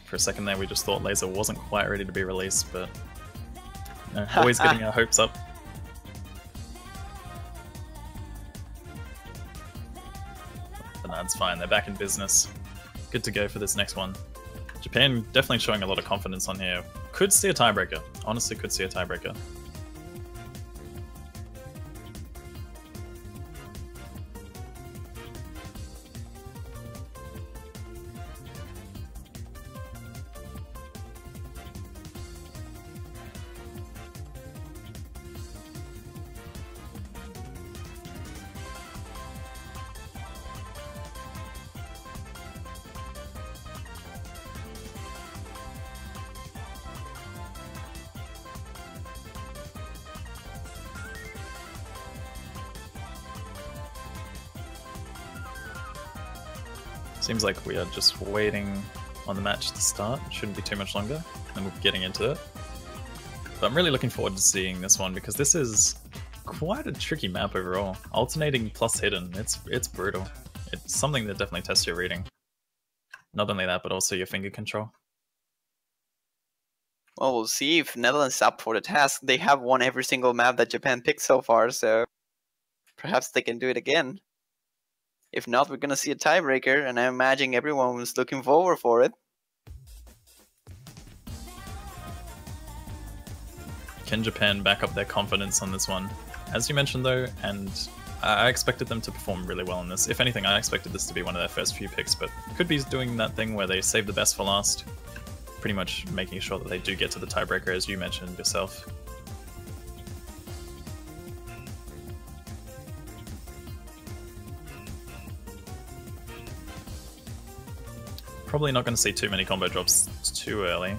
For a second there, we just thought Laser wasn't quite ready to be released, but you know, always getting our hopes up. But no, it's fine. They're back in business. Good to go for this next one. Japan definitely showing a lot of confidence on here. Could see a tiebreaker. Honestly, could see a tiebreaker. Seems like we are just waiting on the match to start. Shouldn't be too much longer, and we'll be getting into it. But I'm really looking forward to seeing this one because this is quite a tricky map overall. Alternating plus hidden, it's brutal. It's something that definitely tests your reading. Not only that, but also your finger control. Well, we'll see if Netherlands is up for the task. They have won every single map that Japan picked so far, so perhaps they can do it again. If not, we're gonna see a tiebreaker, and I imagine everyone was looking forward for it. Can Japan back up their confidence on this one? As you mentioned though, and I expected them to perform really well in this. If anything, I expected this to be one of their first few picks, but could be doing that thing where they save the best for last. Pretty much making sure that they do get to the tiebreaker, as you mentioned yourself. Probably not going to see too many combo drops too early,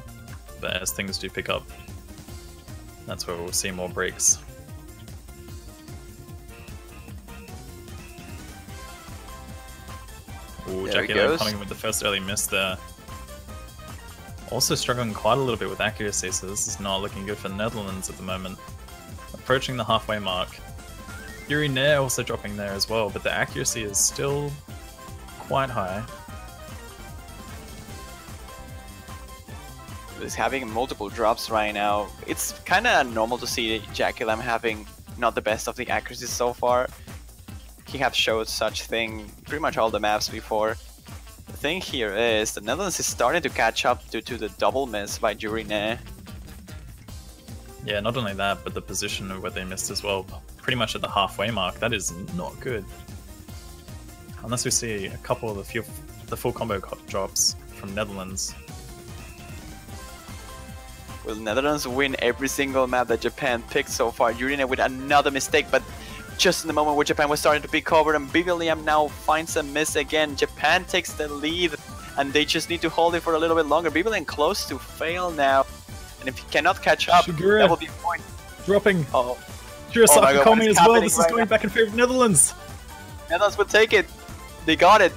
but as things do pick up, that's where we'll see more breaks. Ooh, Jackie coming with the first early miss there. Also struggling quite a little bit with accuracy, so this is not looking good for the Netherlands at the moment. Approaching the halfway mark. Yuri Nair also dropping there as well, but the accuracy is still quite high. He's having multiple drops right now. It's kind of normal to see Jackie having not the best of the accuracy so far. He has showed such thing pretty much all the maps before. The thing here is the Netherlands is starting to catch up due to the double miss by Yuri Nair. Yeah, not only that, but the position of where they missed as well. Pretty much at the halfway mark. That is not good. Unless we see a couple of the full combo drops from Netherlands. Will Netherlands win every single map that Japan picked so far? Yuri Nair with another mistake, but just in the moment where Japan was starting to be covered, and BBLiam now finds a miss again. Japan takes the lead, and they just need to hold it for a little bit longer. BBLiam close to fail now, and if he cannot catch up, Shigura that will be a point. Dropping. Oh, Kurosaki as well. This is going back in favor of Netherlands. Netherlands will take it. They got it.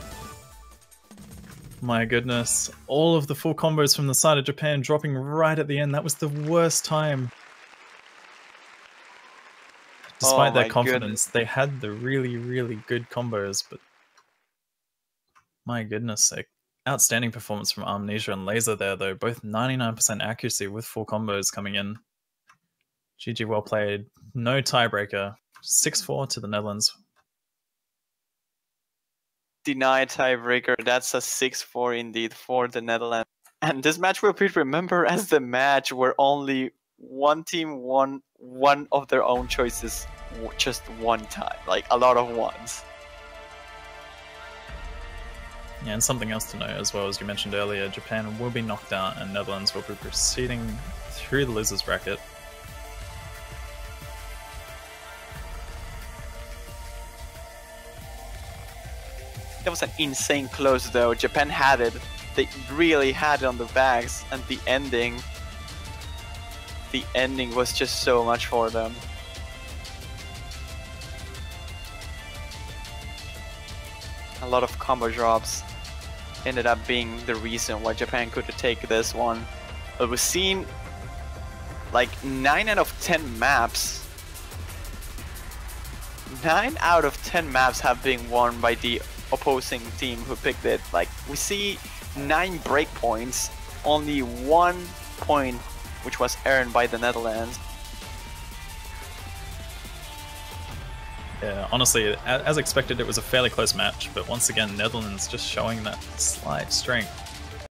My goodness. All of the full combos from the side of Japan dropping right at the end. That was the worst time. Despite their confidence, they had the really, really good combos, but my goodness, outstanding performance from Amnesia and Laser there though, both 99% accuracy with full combos coming in. GG, well played. No tiebreaker. 6-4 to the Netherlands. Denied tiebreaker. That's a 6-4 indeed for the Netherlands. And this match will be remembered as the match where only one team won one of their own choices just one time. Like a lot of ones. Yeah, and something else to note as well, as you mentioned earlier, Japan will be knocked out and Netherlands will be proceeding through the losers bracket. That was an insane close though. Japan had it. They really had it on the bags, and the ending was just so much for them. A lot of combo drops ended up being the reason why Japan could take this one. But we've seen like 9 out of 10 maps. 9 out of 10 maps have been won by the opposing team who picked it. Like, we see 9 breakpoints, only 1 point which was earned by the Netherlands. Yeah, honestly, as expected, it was a fairly close match, but once again, Netherlands just showing that slight strength.